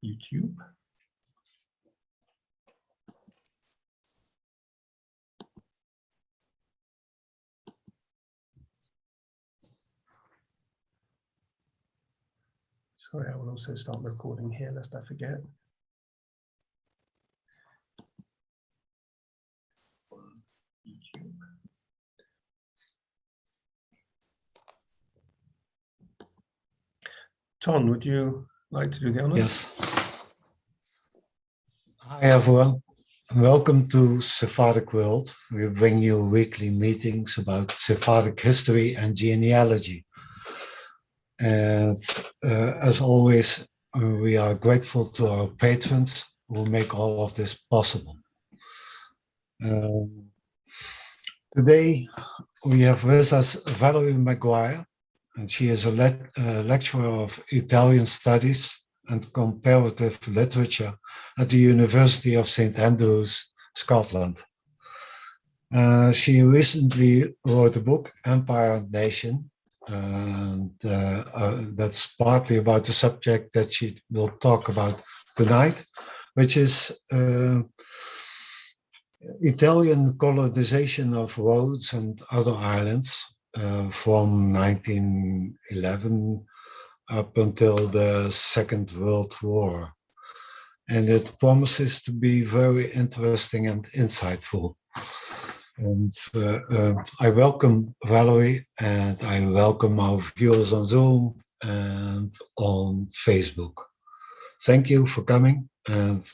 YouTube. Sorry, I will also start recording here, lest I forget. YouTube. Ton, would you like to do the honors? Yes. Hi, everyone. Welcome to Sephardic World. We bring you weekly meetings about Sephardic history and genealogy. And as always, we are grateful to our patrons who make all of this possible. Today, we have with us Valerie McGuire, and she is a lecturer of Italian Studies and Comparative Literature at the University of St. Andrews, Scotland. She recently wrote a book, Empire and Nation, and that's partly about the subject that she will talk about tonight, which is Italian colonization of Rhodes and other islands from 1911 up until the Second World War. And it promises to be very interesting and insightful. And I welcome Valerie, and I welcome our viewers on Zoom and on Facebook. Thank you for coming, and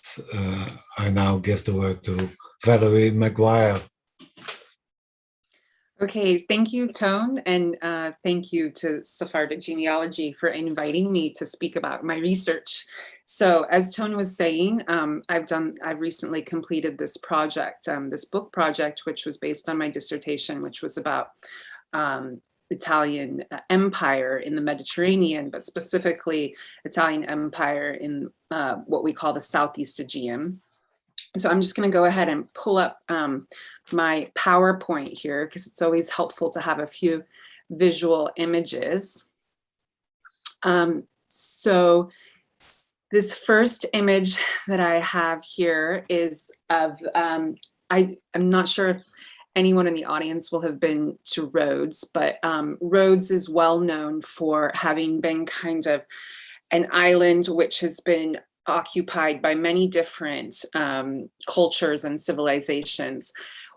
I now give the word to Valerie McGuire. Okay, thank you, Tone, and thank you to Sephardic Genealogy for inviting me to speak about my research. So, as Tone was saying, I've recently completed this project, this book project, which was based on my dissertation, which was about Italian empire in the Mediterranean, but specifically Italian empire in what we call the Southeast Aegean. So I'm just going to go ahead and pull up my PowerPoint here, because it's always helpful to have a few visual images. So this first image that I have here is of, I'm not sure if anyone in the audience will have been to Rhodes, but Rhodes is well known for having been kind of an island which has been occupied by many different cultures and civilizations.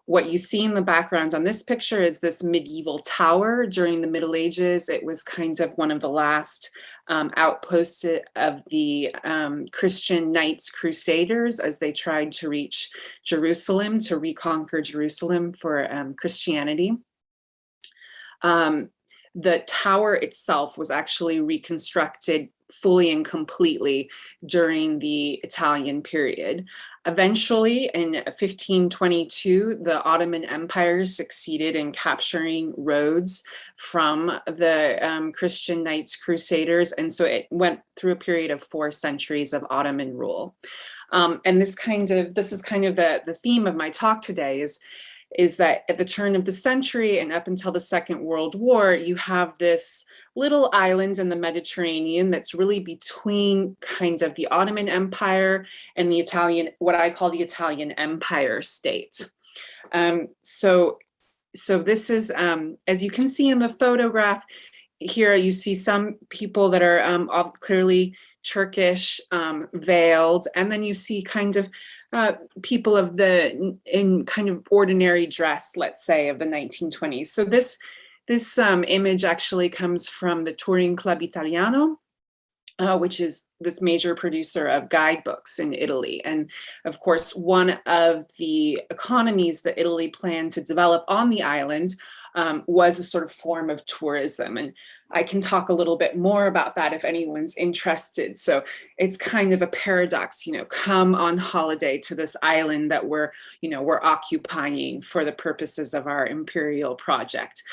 What you see in the background on this picture is this medieval tower. During the Middle Ages, it was kind of one of the last outposts of the Christian Knights Crusaders as they tried to reach Jerusalem, to reconquer Jerusalem for Christianity. The tower itself was actually reconstructed fully and completely during the Italian period. Eventually, in 1522, the Ottoman Empire succeeded in capturing Rhodes from the Christian Knights Crusaders, and so it went through a period of 4 centuries of Ottoman rule. And this is kind of the theme of my talk today, is that at the turn of the century and up until the Second World War, you have this little island in the Mediterranean that's really between kind of the Ottoman Empire and the Italian, what I call the Italian Empire state. So this is, as you can see in the photograph here, you see some people that are clearly Turkish, veiled, and then you see kind of people in kind of ordinary dress, let's say, of the 1920s. So this image actually comes from the Touring Club Italiano, which is this major producer of guidebooks in Italy. And of course, one of the economies that Italy planned to develop on the island was a sort of form of tourism. And I can talk a little bit more about that if anyone's interested. So it's kind of a paradox, come on holiday to this island that we're occupying for the purposes of our imperial project.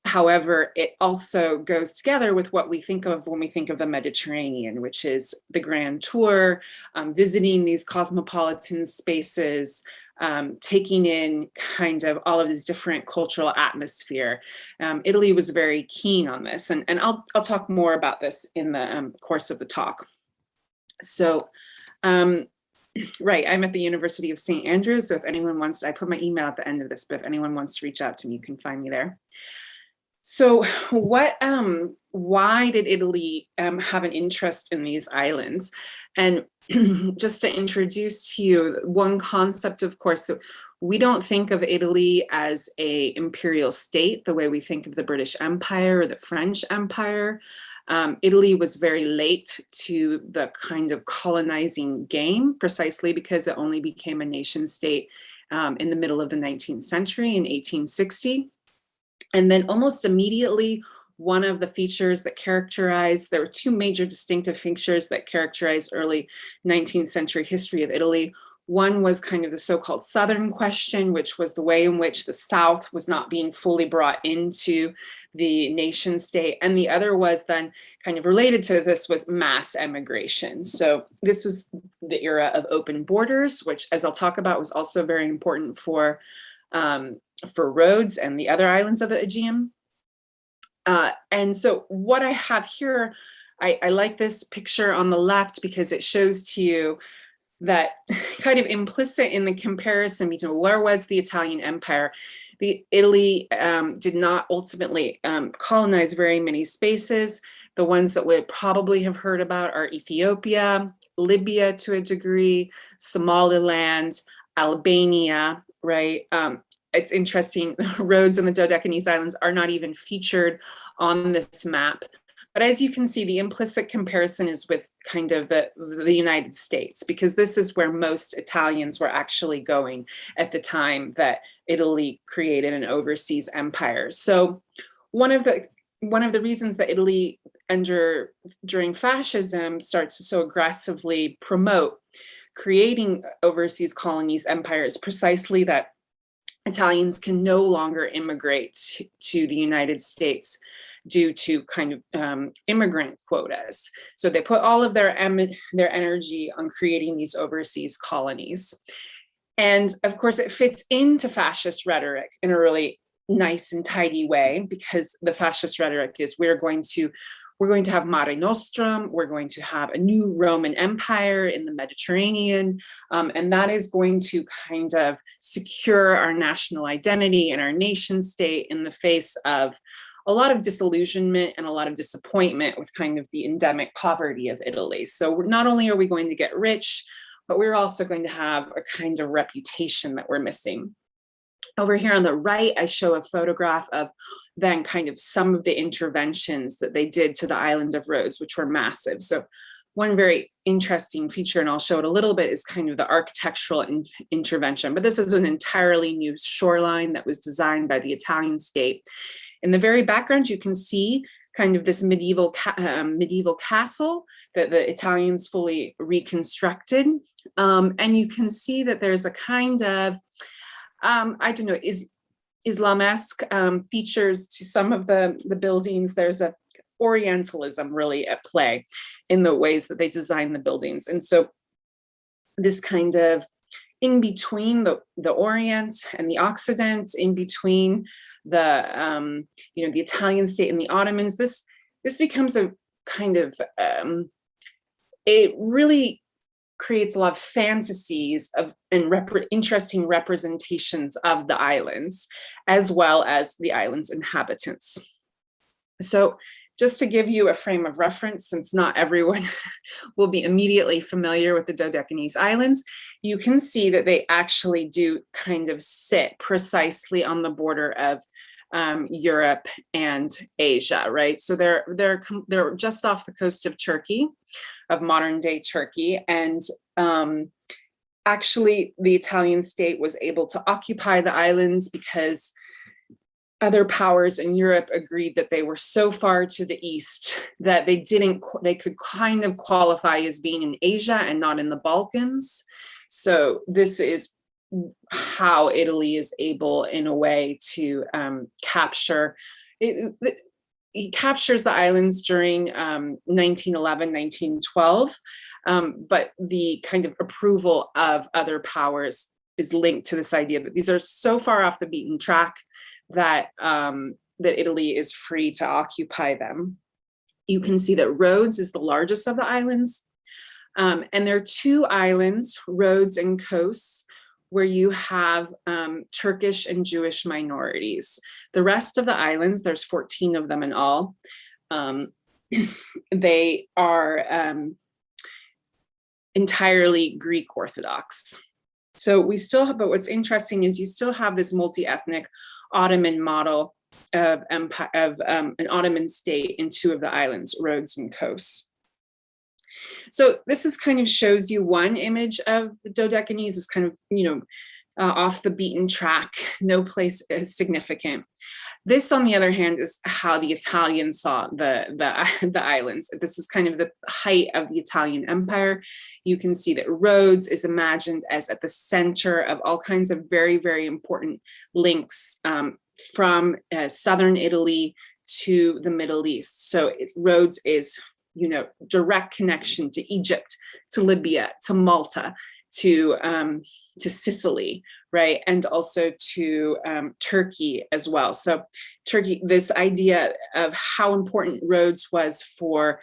However, it also goes together with what we think of when we think of the Mediterranean, which is the grand tour, visiting these cosmopolitan spaces, taking in kind of all of this different cultural atmosphere. Italy was very keen on this, and I'll talk more about this in the course of the talk. So, right, I'm at the University of St. Andrews. So if anyone wants, I put my email at the end of this, but if anyone wants to reach out to me, you can find me there. So why did Italy have an interest in these islands? And just to introduce to you one concept, of course, so we don't think of Italy as a imperial state the way we think of the British Empire or the French Empire. Italy was very late to the kind of colonizing game, precisely because it only became a nation state in the middle of the 19th century in 1860. And then almost immediately, one of the features that characterized, there were two major distinctive features that characterized early 19th century history of Italy. One was kind of the so-called Southern question, which was the way in which the South was not being fully brought into the nation state. And the other was then kind of related to this was mass emigration. So this was the era of open borders, which, as I'll talk about, was also very important for Rhodes and the other islands of the Aegean. And so what I have here, I like this picture on the left because it shows to you that kind of implicit in the comparison between where was the Italian Empire. Italy did not ultimately colonize very many spaces. The ones that we probably have heard about are Ethiopia, Libya to a degree, Somaliland, Albania, right? It's interesting, Rhodes and the Dodecanese Islands are not even featured on this map. But as you can see, the implicit comparison is with kind of the United States, because this is where most Italians were actually going at the time that Italy created an overseas empire. So one of the reasons that Italy during fascism starts to so aggressively promote creating overseas colonies, empires, precisely that Italians can no longer immigrate to the United States due to kind of immigrant quotas. So they put all of their energy on creating these overseas colonies. And of course, it fits into fascist rhetoric in a really nice and tidy way, because the fascist rhetoric is we're going to have Mare Nostrum, we're going to have a new Roman Empire in the Mediterranean, and that is going to kind of secure our national identity and our nation state in the face of a lot of disillusionment and a lot of disappointment with kind of the endemic poverty of Italy. So not only are we going to get rich, but we're also going to have a kind of reputation that we're missing. Over here on the right, I show a photograph of then kind of some of the interventions that they did to the island of Rhodes, which were massive. So one very interesting feature, and I'll show it a little bit, is kind of the architectural intervention. But this is an entirely new shoreline that was designed by the Italian state. In the very background, you can see kind of this medieval castle that the Italians fully reconstructed. And you can see that there's a kind of, I don't know, Islamesque features to some of the buildings. There's a Orientalism really at play in the ways that they design the buildings. And so this kind of in between the Orient and the Occident, in between the Italian state and the Ottomans, this becomes a kind of it really creates a lot of fantasies and interesting representations of the islands, as well as the island's inhabitants. So just to give you a frame of reference, since not everyone will be immediately familiar with the Dodecanese Islands, you can see that they actually do kind of sit precisely on the border of Europe and Asia, right? So they're just off the coast of Turkey, of modern day Turkey, and actually the Italian state was able to occupy the islands because other powers in Europe agreed that they were so far to the east that they could kind of qualify as being in Asia and not in the Balkans. So this is how Italy is able, in a way, to capture. He captures the islands during 1911, 1912, but the kind of approval of other powers is linked to this idea that these are so far off the beaten track that Italy is free to occupy them. You can see that Rhodes is the largest of the islands. And there are two islands, Rhodes and Kos, where you have Turkish and Jewish minorities. The rest of the islands, there's 14 of them in all, they are entirely Greek Orthodox. So we still have, but what's interesting is you still have this multi-ethnic Ottoman model of empire, of an Ottoman state in two of the islands, Rhodes and Kos. So this is kind of shows you one image of the Dodecanese is kind of, off the beaten track, no place is significant. This, on the other hand, is how the Italians saw the islands. This is kind of the height of the Italian Empire. You can see that Rhodes is imagined as at the center of all kinds of very, very important links from southern Italy to the Middle East. So Rhodes is, direct connection to Egypt, to Libya, to Malta, to Sicily, right? And also to Turkey as well. So Turkey, this idea of how important Rhodes was for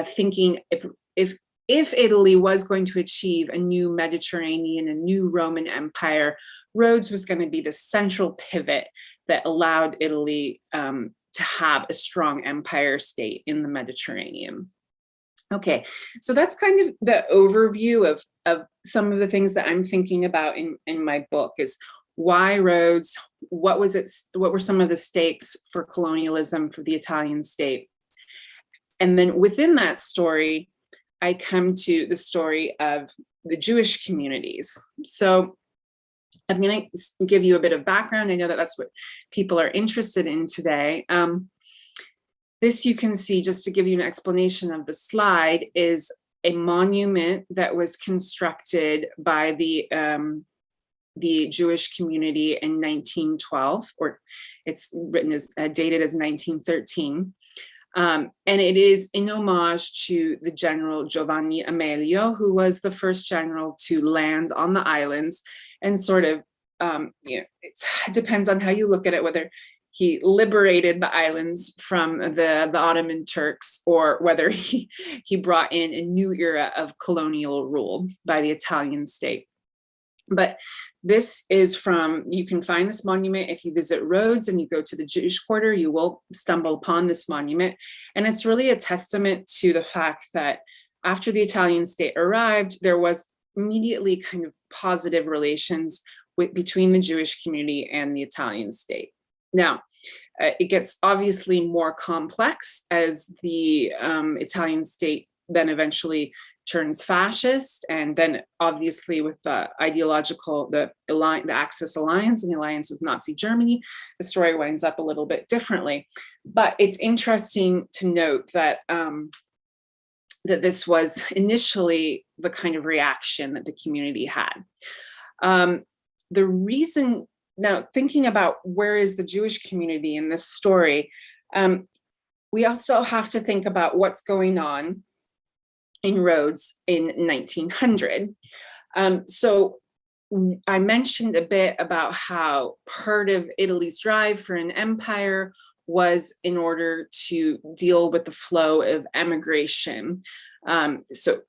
thinking if Italy was going to achieve a new Mediterranean, a new Roman Empire, Rhodes was going to be the central pivot that allowed Italy to have a strong empire state in the Mediterranean. Okay, so that's kind of the overview of some of the things that I'm thinking about in my book is why Rhodes, what were some of the stakes for colonialism for the Italian state? And then within that story, I come to the story of the Jewish communities. So I'm going to give you a bit of background. I know that that's what people are interested in today. This you can see, just to give you an explanation of the slide, is a monument that was constructed by the Jewish community in 1912, or it's written as dated as 1913. And it is in homage to the general Giovanni Amelio, who was the first general to land on the islands and sort of, it depends on how you look at it, whether he liberated the islands from the Ottoman Turks or whether he brought in a new era of colonial rule by the Italian state. But this is you can find this monument if you visit Rhodes and you go to the Jewish quarter, you will stumble upon this monument. And it's really a testament to the fact that after the Italian state arrived, there was immediately kind of positive relations between the Jewish community and the Italian state. Now, it gets obviously more complex as the Italian state then eventually turns fascist, and then obviously with the the Axis alliance and the alliance with Nazi Germany, the story winds up a little bit differently. But it's interesting to note that that this was initially the kind of reaction that the community had. The reason. Now, thinking about where is the Jewish community in this story, we also have to think about what's going on in Rhodes in 1900. So I mentioned a bit about how part of Italy's drive for an empire was in order to deal with the flow of emigration. So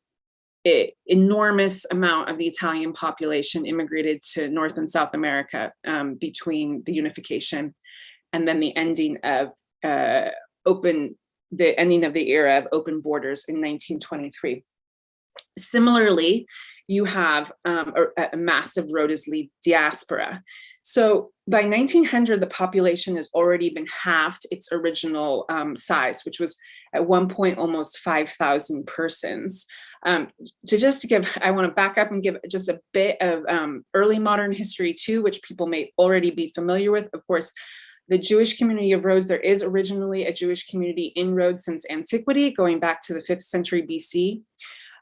enormous amount of the Italian population immigrated to North and South America between the unification and then the ending of the era of open borders in 1923. Similarly, you have a massive Rhodesley diaspora. So by 1900, the population has already been halved its original size, which was at one point almost 5,000 persons. I want to back up and give just a bit of early modern history too, which people may already be familiar with. Of course, the Jewish community of Rhodes, there is originally a Jewish community in Rhodes since Antiquity, going back to the 5th century BC.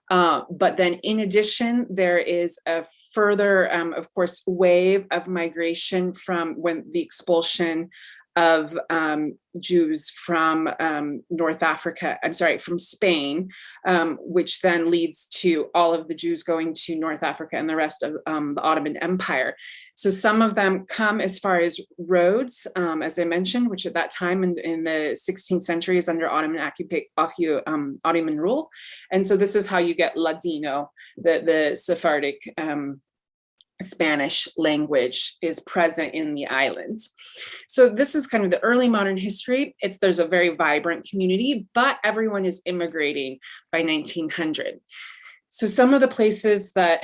But then in addition, there is a further, of course, wave of migration from when the expulsion of Jews from North Africa, from Spain, which then leads to all of the Jews going to North Africa and the rest of the Ottoman Empire. So some of them come as far as Rhodes, as I mentioned, which at that time in the 16th century is under Ottoman rule. And so this is how you get Ladino, the Sephardic Spanish language is present in the islands. So this is kind of the early modern history. There's a very vibrant community, but everyone is immigrating by 1900. So some of the places that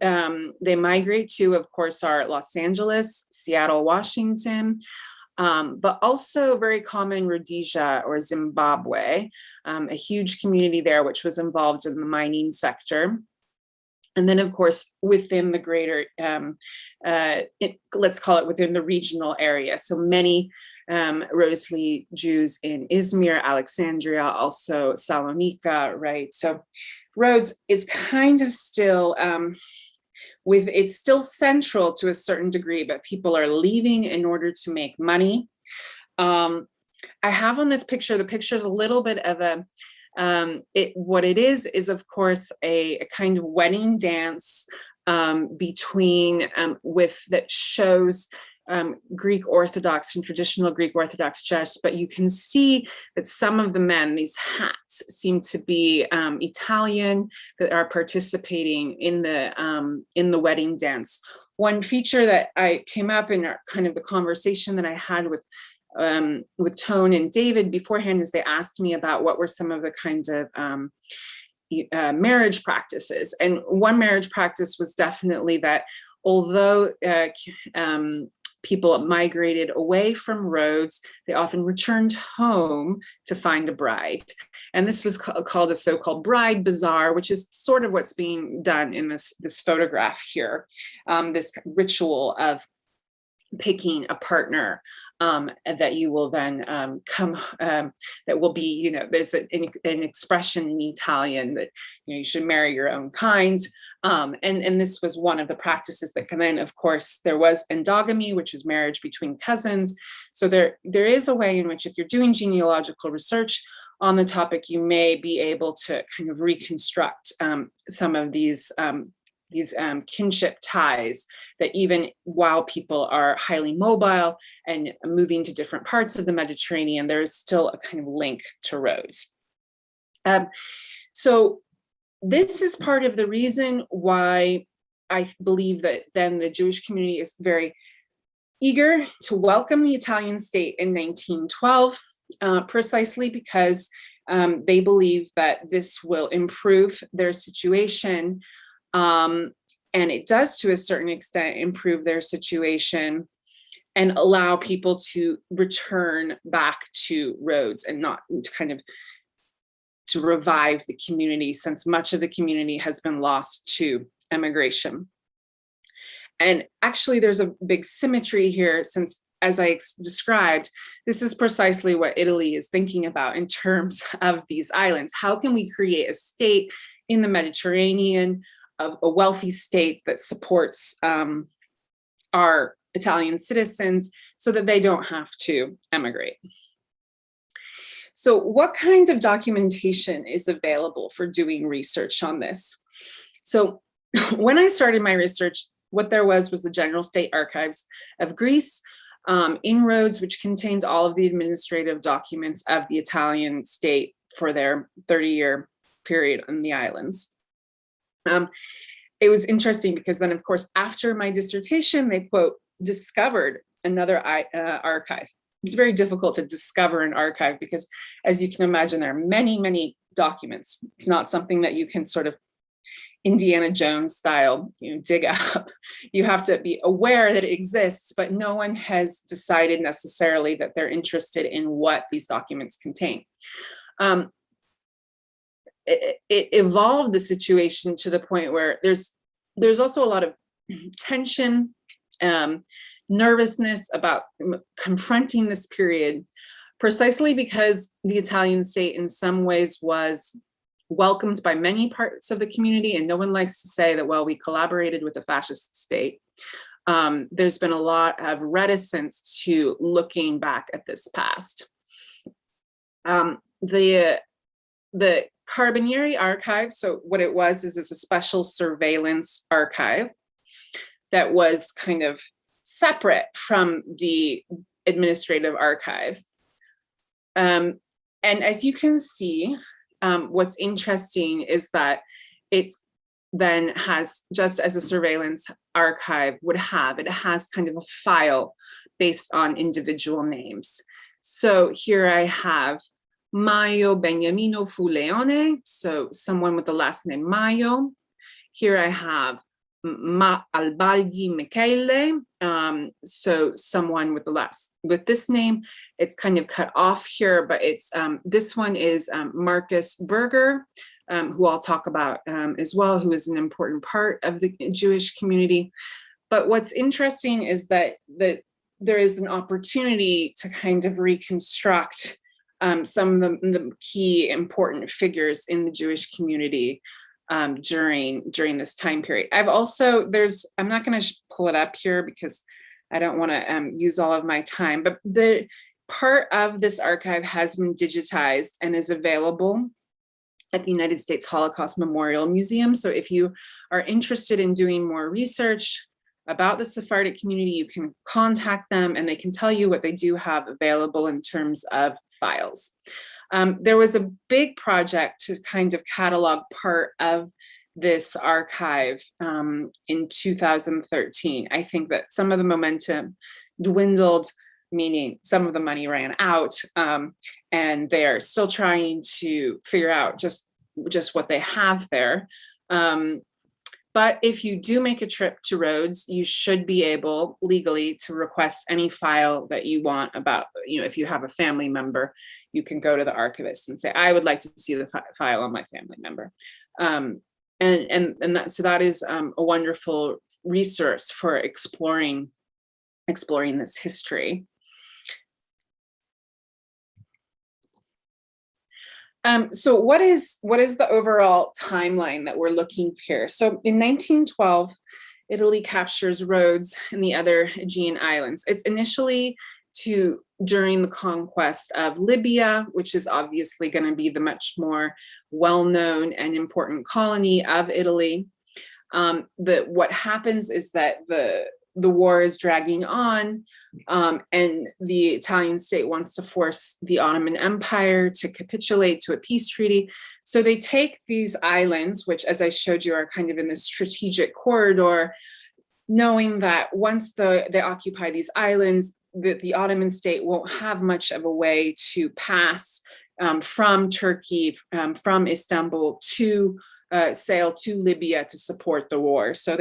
they migrate to, of course, are Los Angeles, Seattle, Washington, but also very common Rhodesia or Zimbabwe, a huge community there, which was involved in the mining sector. And then, of course, within the greater, let's call it within the regional area. So many Rhodesli Jews in Izmir, Alexandria, also Salonika, right? So Rhodes is kind of still, it's still central to a certain degree, but people are leaving in order to make money. I have on this picture, the picture is a little bit of a, what it is of course a kind of wedding dance between that shows Greek Orthodox and traditional Greek Orthodox dress, but you can see that some of the men, these hats, seem to be Italian, that are participating in the wedding dance. One feature that I came up in kind of the conversation that I had with Tone and David beforehand is they asked me about what were some of the kinds of marriage practices. And one marriage practice was definitely that although people migrated away from Rhodes, they often returned home to find a bride. And this was called a so-called bride bazaar, which is sort of what's being done in this photograph here, this ritual of picking a partner that you will then that will be, there's an expression in Italian that, you should marry your own kind. And this was one of the practices that come in. Of course, there was endogamy, which is marriage between cousins. So there is a way in which if you're doing genealogical research on the topic, you may be able to kind of reconstruct some of these kinship ties that even while people are highly mobile and moving to different parts of the Mediterranean, there is still a kind of link to Rhodes. So this is part of the reason why I believe that then the Jewish community is very eager to welcome the Italian state in 1912, precisely because they believe that this will improve their situation. And it does, to a certain extent, improve their situation and allow people to return back to Rhodes and not to kind of to revive the community, since much of the community has been lost to emigration. And actually, there's a big symmetry here, since, as I described, this is precisely what Italy is thinking about in terms of these islands. How can we create a state in the Mediterranean, of a wealthy state that supports our Italian citizens so that they don't have to emigrate? So what kind of documentation is available for doing research on this? So when I started my research, what there was the General State Archives of Greece in Rhodes, which contains all of the administrative documents of the Italian state for their 30-year period on the islands. It was interesting because then, of course, after my dissertation, they, quote, discovered another archive. It's very difficult to discover an archive because, as you can imagine, there are many, many documents. It's not something that you can sort of Indiana Jones style, dig up. You have to be aware that it exists, but no one has decided necessarily that they're interested in what these documents contain. It evolved the situation to the point where there's also a lot of tension, nervousness about confronting this period, precisely because the Italian state in some ways was welcomed by many parts of the community, and no one likes to say that, well, we collaborated with the fascist state. there's been a lot of reticence to looking back at this past. The Carabinieri archive, so what it was is a special surveillance archive that was kind of separate from the administrative archive. And as you can see, what's interesting is that it's then has, just as a surveillance archive would have, it has kind of a file based on individual names. So here I have Maio Beniamino fu Leone, so someone with the last name Maio. Here I have Albaldi Michele, so someone with this name. It's kind of cut off here, but it's this one is Marcus Berger, who I'll talk about as well, who is an important part of the Jewish community. But what's interesting is that there is an opportunity to kind of reconstruct some of the key important figures in the Jewish community during this time period. I'm not going to pull it up here because I don't want to use all of my time, but the part of this archive has been digitized and is available at the United States Holocaust Memorial Museum. So if you are interested in doing more research about the Sephardic community, you can contact them and they can tell you what they do have available in terms of files. There was a big project to kind of catalog part of this archive in 2013. I think that some of the momentum dwindled, meaning some of the money ran out, and they're still trying to figure out just what they have there. But if you do make a trip to Rhodes, you should be able legally to request any file that you want about, if you have a family member, you can go to the archivist and say, I would like to see the file on my family member. So that is a wonderful resource for exploring this history. So what is the overall timeline that we're looking here? So in 1912, Italy captures Rhodes and the other Aegean islands. It's initially during the conquest of Libya, which is obviously going to be the much more well-known and important colony of Italy. What happens is that the war is dragging on, and the Italian state wants to force the Ottoman Empire to capitulate to a peace treaty. So they take these islands, which, as I showed you, are kind of in the strategic corridor, knowing that once they occupy these islands, the Ottoman state won't have much of a way to pass from Turkey, from Istanbul to sail to Libya to support the war. So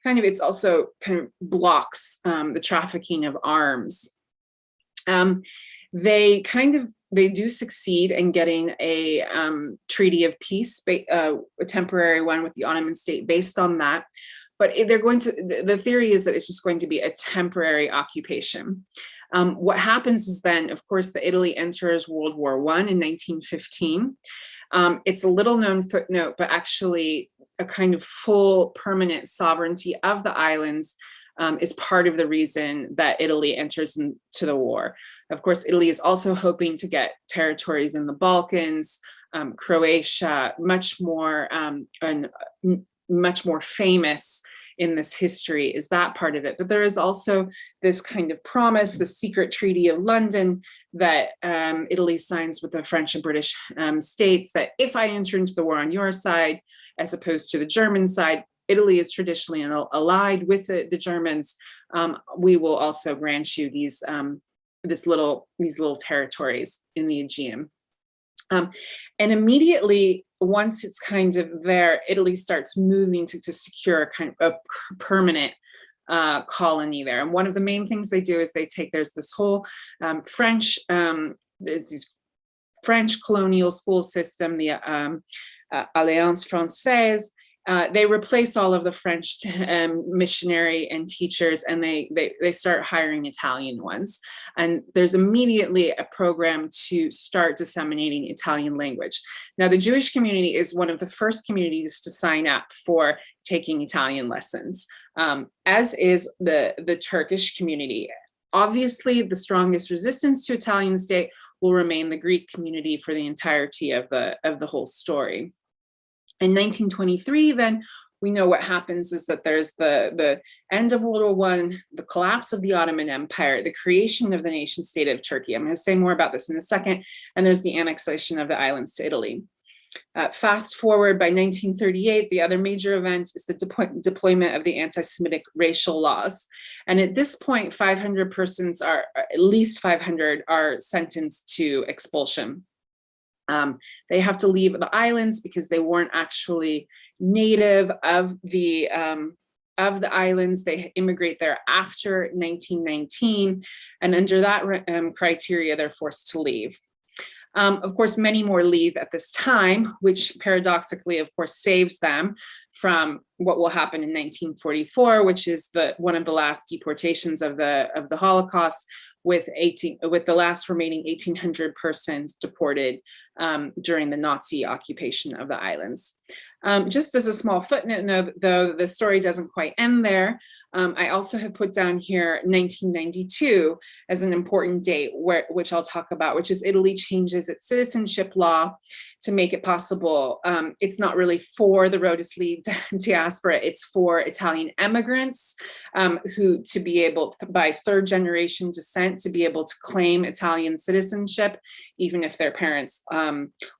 it's also kind of blocks the trafficking of arms. They do succeed in getting a treaty of peace, a temporary one with the Ottoman state based on that. But the theory is that it's just going to be a temporary occupation. What happens is then, of course, that Italy enters World War I in 1915. It's a little known footnote, but actually a kind of full permanent sovereignty of the islands is part of the reason that Italy enters into the war. Of course, Italy is also hoping to get territories in the Balkans, Croatia, much more famous in this history is that part of it. But there is also this kind of promise, the secret Treaty of London that Italy signs with the French and British states, that if I enter into the war on your side, as opposed to the German side, Italy is traditionally allied with the Germans. We will also grant you these little territories in the Aegean. And immediately, once it's kind of there, Italy starts moving to secure a kind of a permanent colony there. And one of the main things they do is there's this whole there's this French colonial school system, the Alliance Française, They replace all of the French missionary and teachers, and they start hiring Italian ones. And there's immediately a program to start disseminating Italian language. Now, the Jewish community is one of the first communities to sign up for taking Italian lessons, as is the Turkish community. Obviously, the strongest resistance to Italian state will remain the Greek community for the entirety of the whole story. In 1923, then, we know what happens is that there's the end of World War I, the collapse of the Ottoman Empire, the creation of the nation state of Turkey. I'm going to say more about this in a second. And there's the annexation of the islands to Italy. Fast forward, by 1938, the other major event is the deployment of the anti-Semitic racial laws. And at this point, 500 persons are, at least 500, are sentenced to expulsion. They have to leave the islands because they weren't actually native of the islands. They immigrate there after 1919, and under that criteria, they're forced to leave. Of course, many more leave at this time, which paradoxically, of course, saves them from what will happen in 1944, which is one of the last deportations of the Holocaust, with the last remaining 1,800 persons deported during the Nazi occupation of the islands. Just as a small footnote, though, the story doesn't quite end there. I also have put down here 1992 as an important date, which I'll talk about, which is Italy changes its citizenship law to make it possible. It's not really for the Rhodes diaspora, it's for Italian immigrants who to be able, by third generation descent, to be able to claim Italian citizenship, even if their parents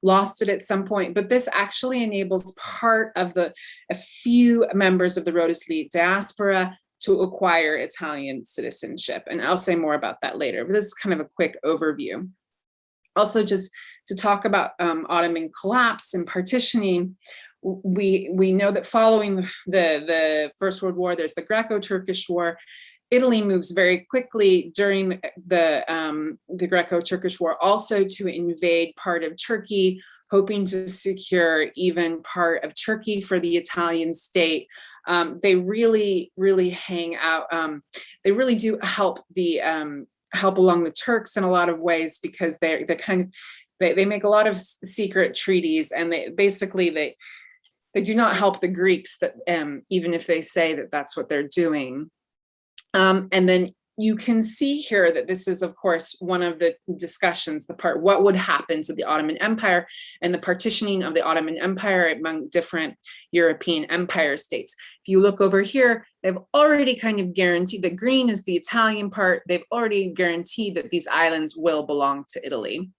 lost it at some point. But this actually enables part of a few members of the Rhodes diaspora to acquire Italian citizenship. And I'll say more about that later, but this is kind of a quick overview. Also, just to talk about Ottoman collapse and partitioning, we know that following the First World War, there's the Greco-Turkish War. Italy moves very quickly during the Greco-Turkish War also to invade part of Turkey, hoping to secure even part of Turkey for the Italian state. They really, really hang out. They really do help help along the Turks in a lot of ways, because they're kind of, they make a lot of secret treaties, and they do not help the Greeks, that even if they say that that's what they're doing. And then you can see here that this is, of course, one of the discussions, what would happen to the Ottoman Empire and the partitioning of the Ottoman Empire among different European empire states. If you look over here, they've already kind of guaranteed, the green is the Italian part, they've already guaranteed that these islands will belong to Italy.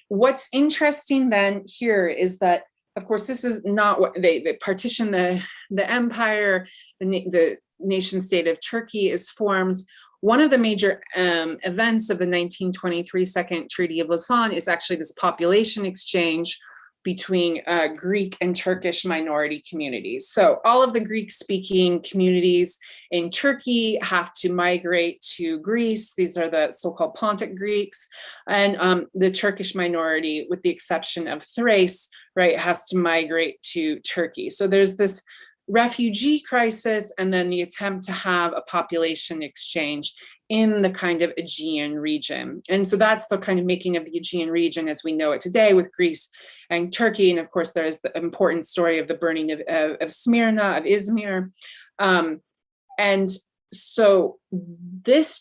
What's interesting then here is that, of course, this is not what they partition the empire, the nation state of Turkey is formed. One of the major events of the 1923 Second Treaty of Lausanne is actually this population exchange between Greek and Turkish minority communities. So all of the Greek-speaking communities in Turkey have to migrate to Greece. These are the so-called Pontic Greeks, and the Turkish minority, with the exception of Thrace, right, has to migrate to Turkey. So there's this refugee crisis, and then the attempt to have a population exchange in the kind of Aegean region. And so that's the kind of making of the Aegean region as we know it today, with Greece and Turkey. And of course, there's the important story of the burning of Smyrna, of Izmir. And so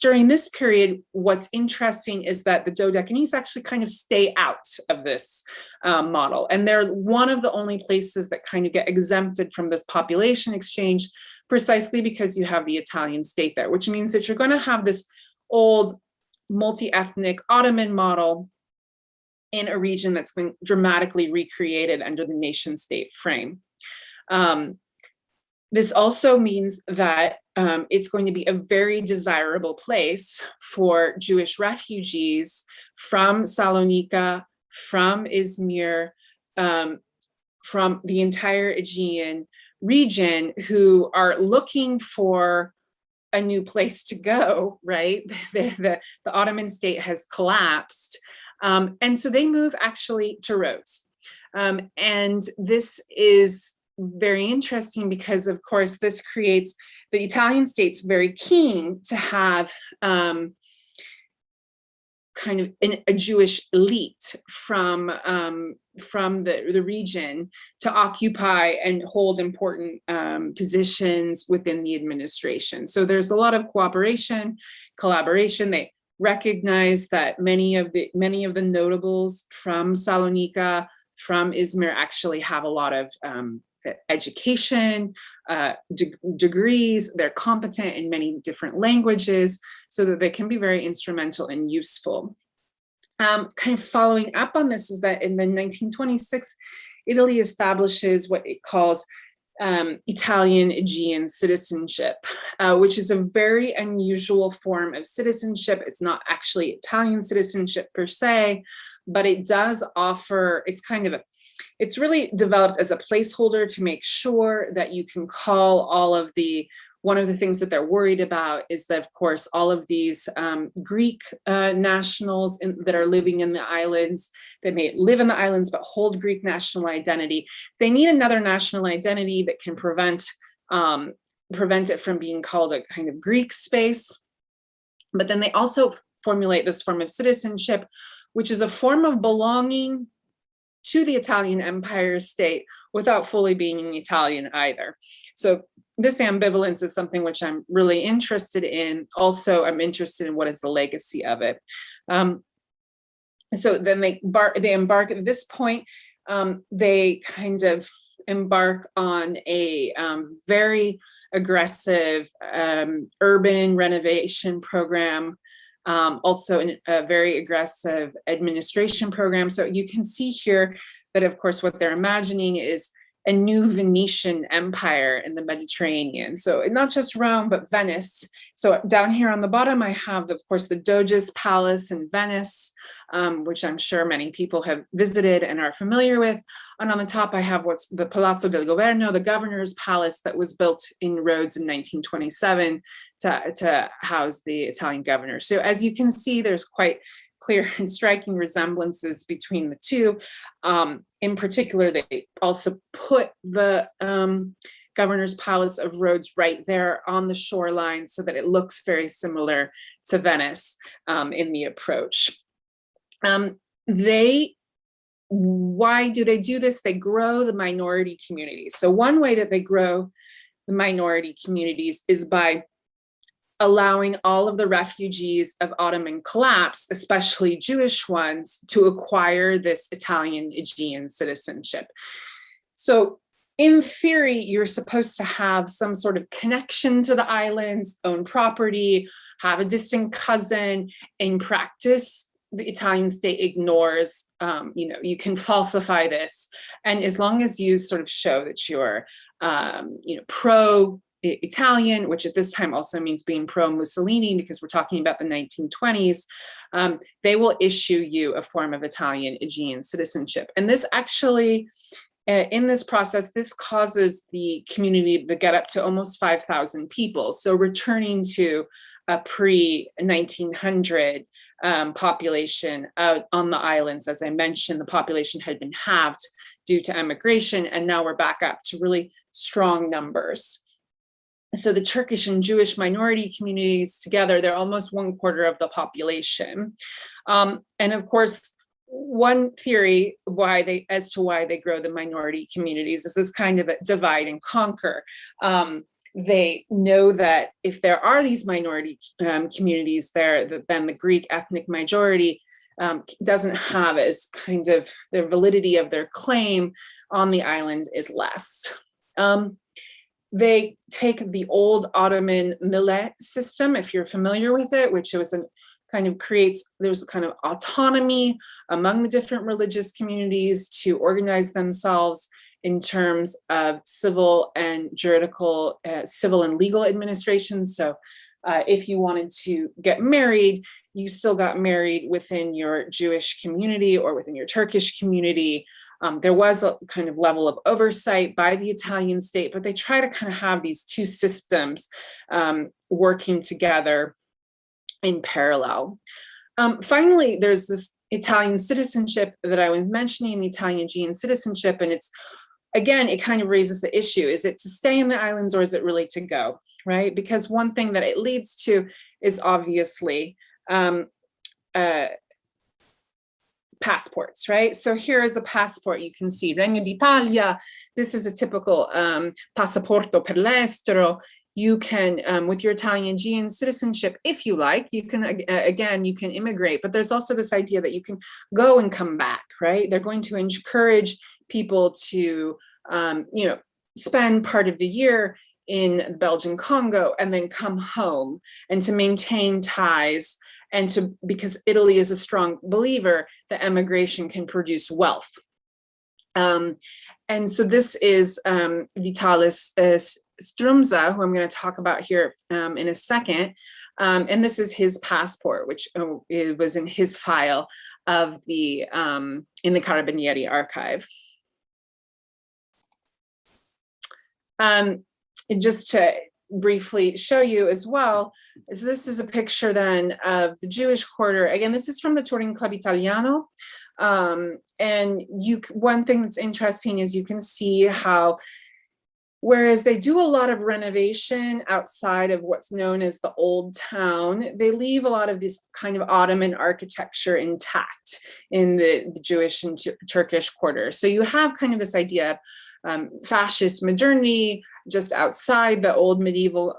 during this period, what's interesting is that the Dodecanese actually kind of stay out of this model. And they're one of the only places that kind of get exempted from this population exchange, precisely because you have the Italian state there, which means that you're going to have this old multi-ethnic Ottoman model in a region that's been dramatically recreated under the nation state frame. This also means that it's going to be a very desirable place for Jewish refugees from Salonika, from Izmir, from the entire Aegean region, who are looking for a new place to go, right? The Ottoman state has collapsed. And so they move actually to Rhodes. And this is very interesting because, of course, this creates the Italian state's very keen to have kind of a Jewish elite from the region to occupy and hold important positions within the administration. So there's a lot of cooperation, collaboration. They recognize that many of the notables from Salonika, from Izmir, actually have a lot of education, degrees. They're competent in many different languages, so that they can be very instrumental and useful. Kind of following up on this is that in the 1926, Italy establishes what it calls Italian Aegean citizenship, which is a very unusual form of citizenship. It's not actually Italian citizenship per se, but it does offer, it's really developed as a placeholder to make sure that you can call all of one of the things that they're worried about is that, of course, all of these Greek nationals that are living in the islands, they may live in the islands but hold Greek national identity. They need another national identity that can prevent it from being called a kind of Greek space. But then they also formulate this form of citizenship, which is a form of belonging to the Italian Empire state without fully being an Italian either. So this ambivalence is something which I'm really interested in. Also, I'm interested in what is the legacy of it. So then they embark at this point, they kind of embark on a very aggressive urban renovation program, also a very aggressive administration program. So you can see here that, of course, what they're imagining is a new Venetian empire in the Mediterranean. So not just Rome, but Venice. So down here on the bottom, I have, of course, the Doge's Palace in Venice, which I'm sure many people have visited and are familiar with. And on the top, I have what's the Palazzo del Governo, the governor's palace that was built in Rhodes in 1927 to house the Italian governor. So as you can see, there's quite clear and striking resemblances between the two. In particular, they also put the governor's palace of Rhodes right there on the shoreline so that it looks very similar to Venice in the approach. Why do they do this? They grow the minority communities. So one way that they grow the minority communities is by allowing all of the refugees of Ottoman collapse, especially Jewish ones, to acquire this Italian Aegean citizenship. So in theory, you're supposed to have some sort of connection to the islands, own property, have a distant cousin. In practice, the Italian state ignores, you can falsify this. And as long as you sort of show that you're, pro-Italian, which at this time also means being pro-Mussolini, because we're talking about the 1920s, they will issue you a form of Italian Aegean citizenship. And this actually, in this process, this causes the community to get up to almost 5,000 people. So returning to a pre-1900 population out on the islands. As I mentioned, the population had been halved due to emigration, and now we're back up to really strong numbers. So the Turkish and Jewish minority communities together, they're almost 1/4 of the population. And of course, one theory as to why they grow the minority communities is this kind of a divide and conquer. They know that if there are these minority communities there, then the Greek ethnic majority doesn't have as kind of the validity of their claim on the island is less. They take the old Ottoman millet system, if you're familiar with it, which was there's a kind of autonomy among the different religious communities to organize themselves in terms of civil and juridical, civil and legal administration. So if you wanted to get married, you still got married within your Jewish community or within your Turkish community. There was a kind of level of oversight by the Italian state, but they try to kind of have these two systems working together in parallel. Finally, there's this Italian citizenship that I was mentioning, the Italian Aegean citizenship, and it's again, it kind of raises the issue, is it to stay in the islands or is it really to go, right? Because one thing that it leads to is obviously passports, right? So here is a passport. You can see Regno d'Italia. This is a typical passaporto per l'estero. You can, with your Italian Aegean citizenship, if you like, you can, again, you can immigrate, but there's also this idea that you can go and come back, right? They're going to encourage people to, spend part of the year in Belgian Congo and then come home, and to maintain ties, and because Italy is a strong believer that emigration can produce wealth. And so this is Vitalis Strumza, who I'm going to talk about here in a second. And this is his passport, which it was in his file of the in the Carabinieri archive. Just to briefly show you as well, this is a picture then of the Jewish quarter. Again, this is from the Touring Club Italiano. And one thing that's interesting is you can see how, whereas they do a lot of renovation outside of what's known as the old town, they leave a lot of this kind of Ottoman architecture intact in the Jewish and Turkish quarter. So you have kind of this idea of fascist modernity just outside the old medieval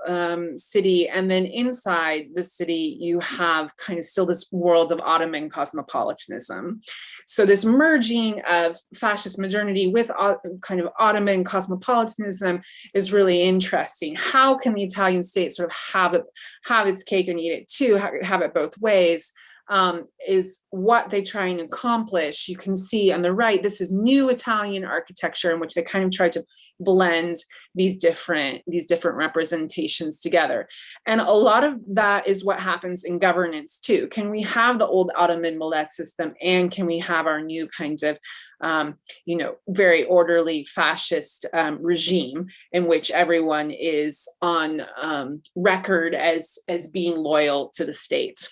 city, and then inside the city you have kind of still this world of Ottoman cosmopolitanism. So this merging of fascist modernity with kind of Ottoman cosmopolitanism is really interesting. How can the Italian state sort of have its cake and eat it too, have it both ways? Is what they try and accomplish. You can see on the right, this is new Italian architecture in which they kind of try to blend these different representations together. And a lot of that is what happens in governance too. Can we have the old Ottoman Millet system, and can we have our new kinds of very orderly fascist regime in which everyone is on record as being loyal to the state?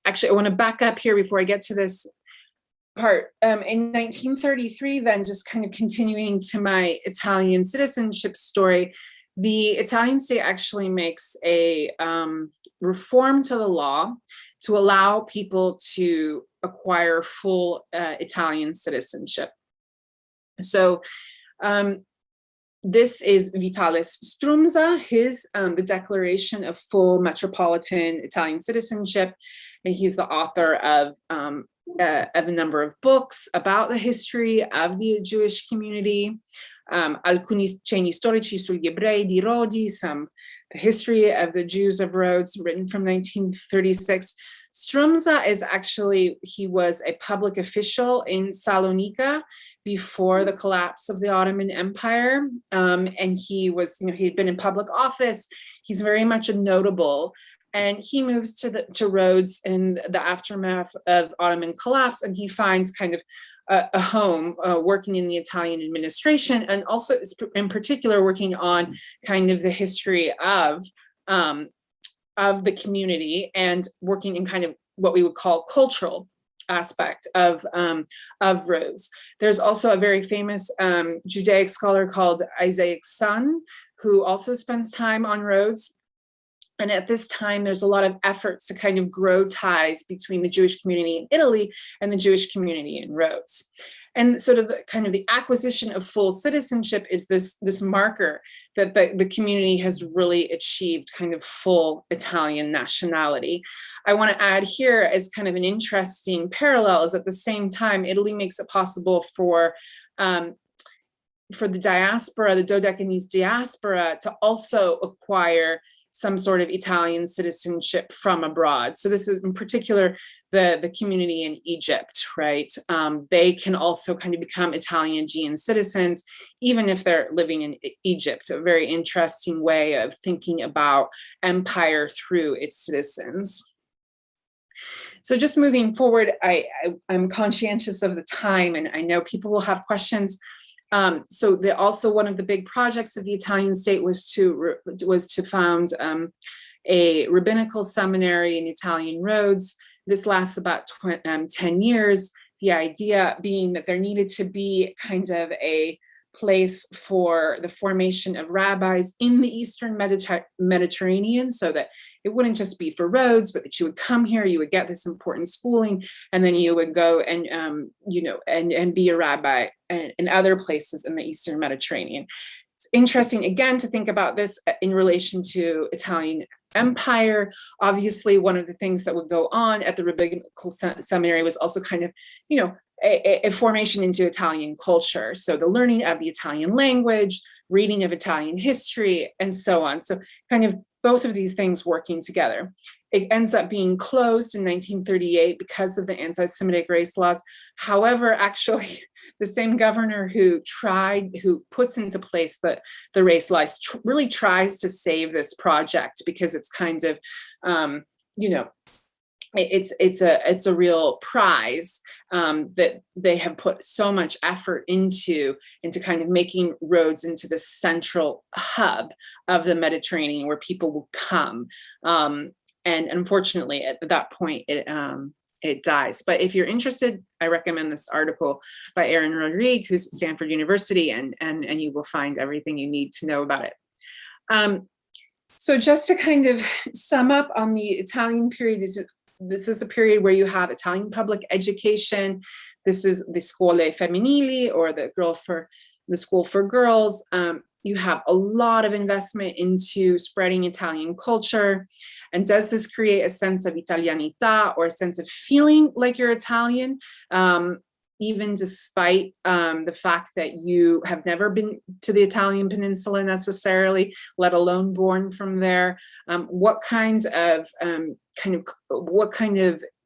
Actually, I want to back up here before I get to this part. In 1933, then, just kind of continuing to my Italian citizenship story, the Italian state actually makes a reform to the law to allow people to acquire full Italian citizenship. So this is Vitalis Strumza, the Declaration of Full Metropolitan Italian Citizenship, and he's the author of a number of books about the history of the Jewish community. Alcuni cenni storici sugli ebrei di Rhodes, the history of the Jews of Rhodes, written from 1936. Strumza is actually, he was a public official in Salonika before the collapse of the Ottoman Empire. And he was, he'd been in public office. He's very much a notable, and he moves to Rhodes in the aftermath of Ottoman collapse, and he finds kind of a home working in the Italian administration, and also in particular working on kind of the history of the community, and working in kind of what we would call cultural aspect of Rhodes. There's also a very famous Judaic scholar called Isaac Sun, who also spends time on Rhodes. And at this time, there's a lot of efforts to kind of grow ties between the Jewish community in Italy and the Jewish community in Rhodes. And sort of the acquisition of full citizenship is this marker that the community has really achieved kind of full Italian nationality. I want to add here as kind of an interesting parallel is at the same time, Italy makes it possible for the diaspora, the Dodecanese diaspora, to also acquire some sort of Italian citizenship from abroad. So this is in particular the community in Egypt, right? They can also kind of become Italian Aegean citizens, even if they're living in Egypt. A very interesting way of thinking about empire through its citizens. So just moving forward, I'm conscientious of the time, and I know people will have questions. So also one of the big projects of the Italian state was to found a rabbinical seminary in Italian Rhodes. This lasts about 10 years. The idea being that there needed to be kind of a place for the formation of rabbis in the Eastern Mediterranean, so that it wouldn't just be for Rhodes, but that you would come here, you would get this important schooling, and then you would go and and be a rabbi in other places in the Eastern Mediterranean. It's interesting again to think about this in relation to Italian Empire. Obviously, one of the things that would go on at the rabbinical seminary was also kind of, a formation into Italian culture. So the learning of the Italian language, reading of Italian history, and so on. So kind of both of these things working together. It ends up being closed in 1938 because of the anti-Semitic race laws. However, actually, the same governor who puts into place the race laws really tries to save this project, because it's kind of, it's a real prize that they have put so much effort into kind of making Rhodes into the central hub of the Mediterranean where people will come. And unfortunately, at that point, it dies. But if you're interested, I recommend this article by Aaron Rodrigue, who's at Stanford University, and you will find everything you need to know about it. So just to kind of sum up on the Italian period, this is a period where you have Italian public education. This is the scuole femminili, or the school for girls. You have a lot of investment into spreading Italian culture. And does this create a sense of Italianità, or a sense of feeling like you're Italian, even despite the fact that you have never been to the Italian peninsula necessarily, let alone born from there? What kind of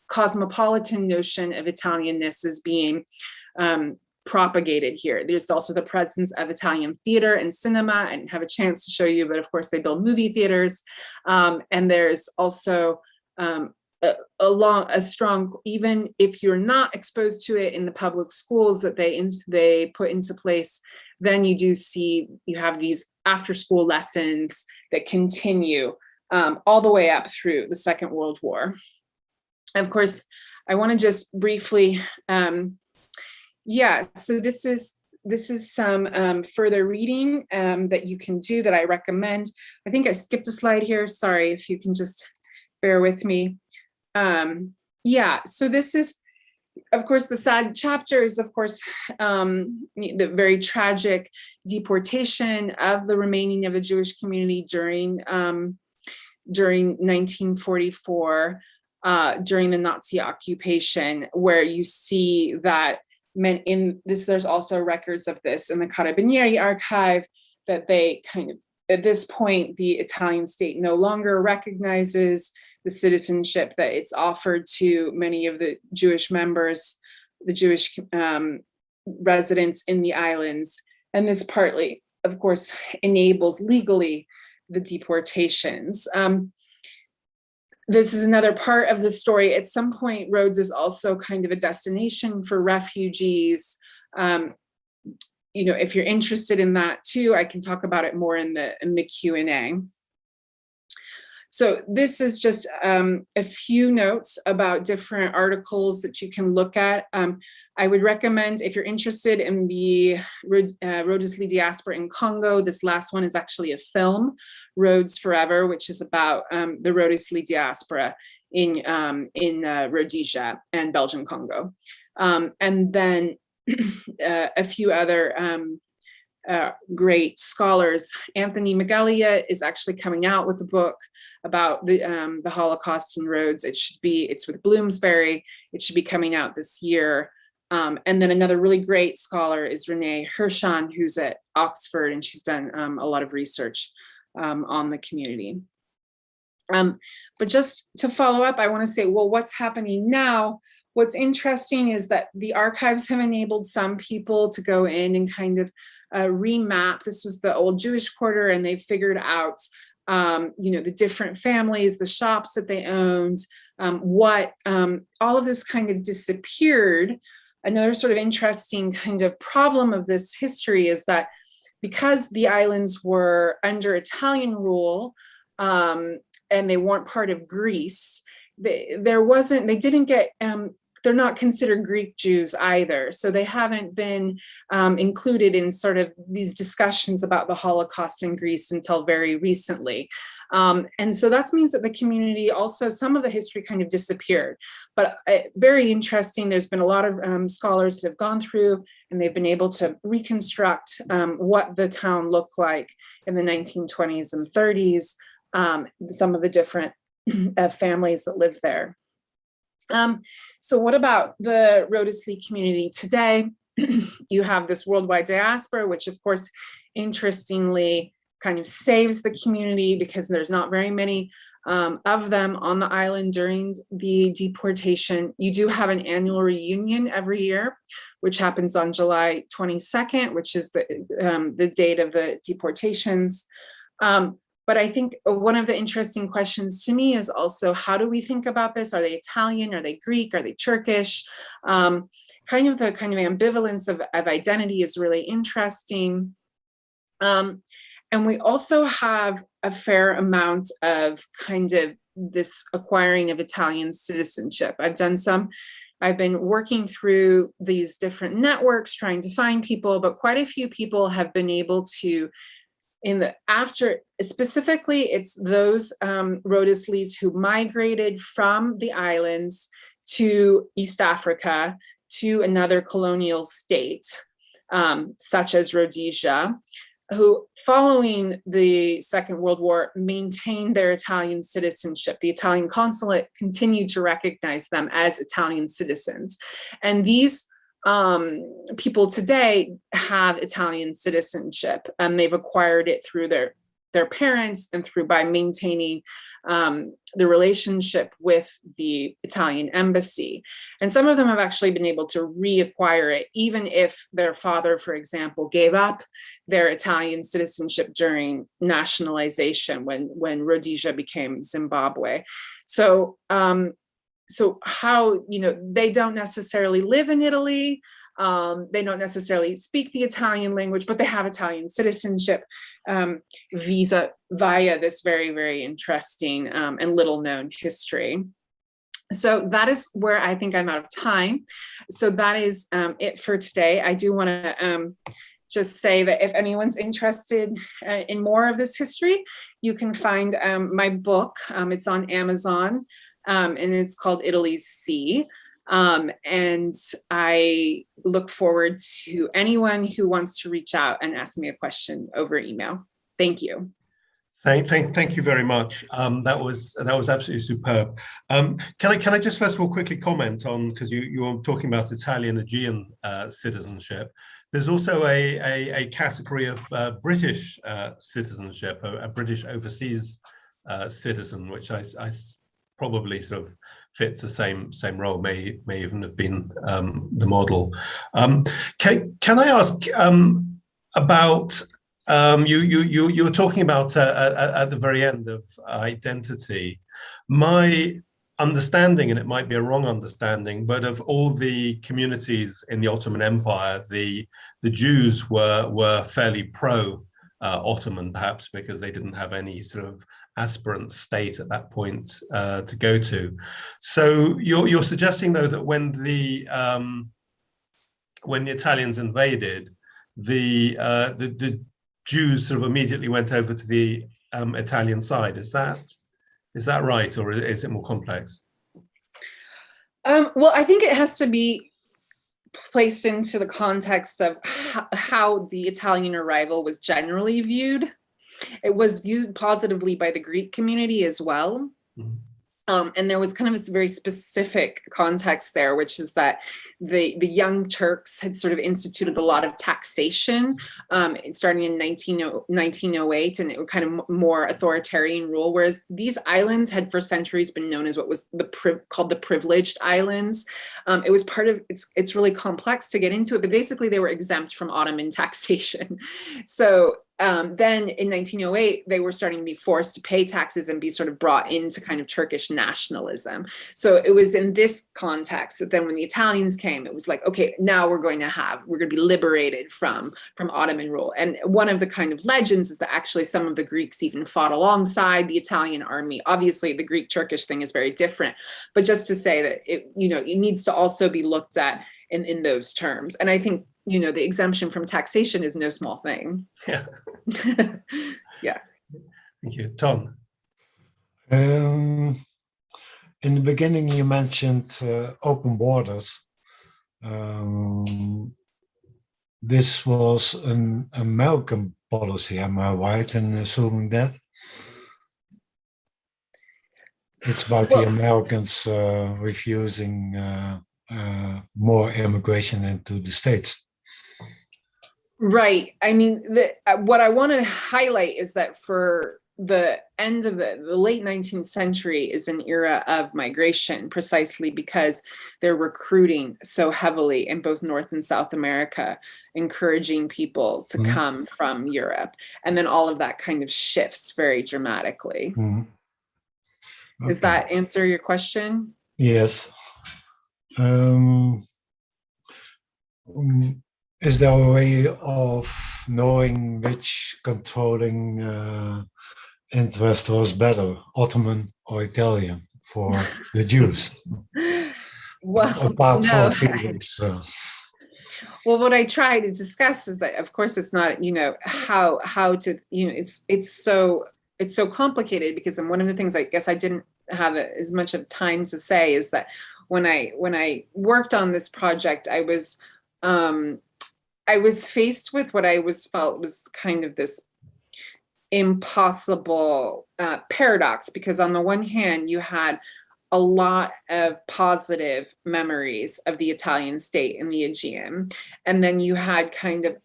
cosmopolitan notion of Italianness is being propagated here? There's also the presence of Italian theater and cinema. I didn't have a chance to show you, but of course they build movie theaters. And there's also a strong, even if you're not exposed to it in the public schools that they put into place, then you have these after school lessons that continue all the way up through the Second World War. And of course, I want to just briefly, so this is some further reading that you can do that I recommend. I think I skipped a slide here. Sorry, if you can just bear with me. So this is, of course, the sad chapter is, of course, the very tragic deportation of the remaining of the Jewish community during 1944, during the Nazi occupation, where you see that there's also records of this in the Carabinieri archive, that they kind of, at this point, the Italian state no longer recognizes the citizenship that it's offered to many of the Jewish members, the Jewish residents in the islands. And this partly, of course, enables legally the deportations. This is another part of the story. At some point, Rhodes is also kind of a destination for refugees. If you're interested in that too, I can talk about it more in the Q&A. So this is just a few notes about different articles that you can look at. I would recommend, if you're interested in the Rhodesly diaspora in Congo, this last one is actually a film, Rhodes Forever, which is about the Rhodesly diaspora in Rhodesia and Belgian Congo. And then a few other great scholars. Anthony Magalia is actually coming out with a book about the Holocaust in Rhodes. It's with Bloomsbury. It should be coming out this year. And then another really great scholar is Renee Hirschon, who's at Oxford, and she's done a lot of research on the community. But just to follow up, I want to say, well, what's happening now? What's interesting is that the archives have enabled some people to go in and kind of remap. This was the old Jewish quarter, and they figured out, the different families, the shops that they owned, all of this kind of disappeared. Another sort of interesting kind of problem of this history is that because the islands were under Italian rule, and they weren't part of Greece, they didn't get they're not considered Greek Jews either. So they haven't been included in sort of these discussions about the Holocaust in Greece until very recently. And so that means that the community also, some of the history kind of disappeared. But very interesting, there's been a lot of scholars that have gone through and they've been able to reconstruct what the town looked like in the 1920s and 30s, some of the different families that lived there. So what about the Rhodesley community today? You have this worldwide diaspora, which of course, interestingly, kind of saves the community because there's not very many of them on the island during the deportation. You do have an annual reunion every year, which happens on July 22nd, which is the date of the deportations. But I think one of the interesting questions to me is also, how do we think about this? Are they Italian? Are they Greek? Are they Turkish? Kind of the ambivalence of identity is really interesting. And we also have a fair amount of kind of this acquiring of Italian citizenship. I've been working through these different networks, trying to find people, but quite a few people have been able to, specifically, it's those Rhodesleys who migrated from the islands to East Africa to another colonial state, such as Rhodesia, who, following the Second World War, maintained their Italian citizenship. The Italian consulate continued to recognize them as Italian citizens. And these people today have Italian citizenship. They've acquired it through their parents and by maintaining the relationship with the Italian embassy. And some of them have actually been able to reacquire it, even if their father, for example, gave up their Italian citizenship during nationalization when Rhodesia became Zimbabwe. So how, they don't necessarily live in Italy, they don't necessarily speak the Italian language, but they have Italian citizenship via this very, very interesting and little known history. So that is where I think I'm out of time. So that is it for today. I do want to just say that if anyone's interested in more of this history, you can find my book. It's on Amazon. And it's called Italy's Sea. And I look forward to anyone who wants to reach out and ask me a question over email. Thank you. Thank you very much. That was absolutely superb. Can I just first of all quickly comment on, because you were talking about Italian Aegean citizenship. There's also a category of British citizenship, a British overseas citizen, which I probably sort of fits the same role, may even have been the model. Can I ask about you were talking about at the very end of identity. My understanding, and it might be a wrong understanding, but of all the communities in the Ottoman Empire, the Jews were fairly pro Ottoman, perhaps because they didn't have any sort of aspirant state at that point to go to. So you're suggesting, though, that when the Italians invaded, the Jews sort of immediately went over to the Italian side. Is that right, or is it more complex? Well, I think it has to be placed into the context of how the Italian arrival was generally viewed. It was viewed positively by the Greek community as well. Mm-hmm. And there was kind of a very specific context there, which is that the Young Turks had sort of instituted a lot of taxation starting in 1908, and it was kind of more authoritarian rule, whereas these islands had for centuries been known as what was called the privileged islands. It was part of, it's really complex to get into it, but basically they were exempt from Ottoman taxation. So then in 1908, they were starting to be forced to pay taxes and be sort of brought into kind of Turkish nationalism. So it was in this context that then when the Italians came, it was like, okay, now we're going to be liberated from Ottoman rule. And one of the kind of legends is that actually some of the Greeks even fought alongside the Italian army. Obviously, the Greek-Turkish thing is very different, but just to say that it needs to also be looked at in those terms. And I think, the exemption from taxation is no small thing. Yeah. Yeah. Thank you. Tom? In the beginning, you mentioned open borders. This was an American policy. Am I right in assuming that? It's about the Americans refusing more immigration into the States. Right. I mean, what I want to highlight is that for the end of the late 19th century is an era of migration, precisely because they're recruiting so heavily in both North and South America, encouraging people to come from Europe. And then all of that kind of shifts very dramatically. Okay. Does that answer your question? Yes. Is there a way of knowing which controlling interest was better, Ottoman or Italian, for the Jews? Well, apart no. from feelings. Well, what I try to discuss is that, of course, it's not, how to, it's so complicated, because one of the things I guess I didn't have as much of time to say is that when I worked on this project, I was faced with what I felt was kind of this impossible paradox, because on the one hand, you had a lot of positive memories of the Italian state in the Aegean, and then you had kind of,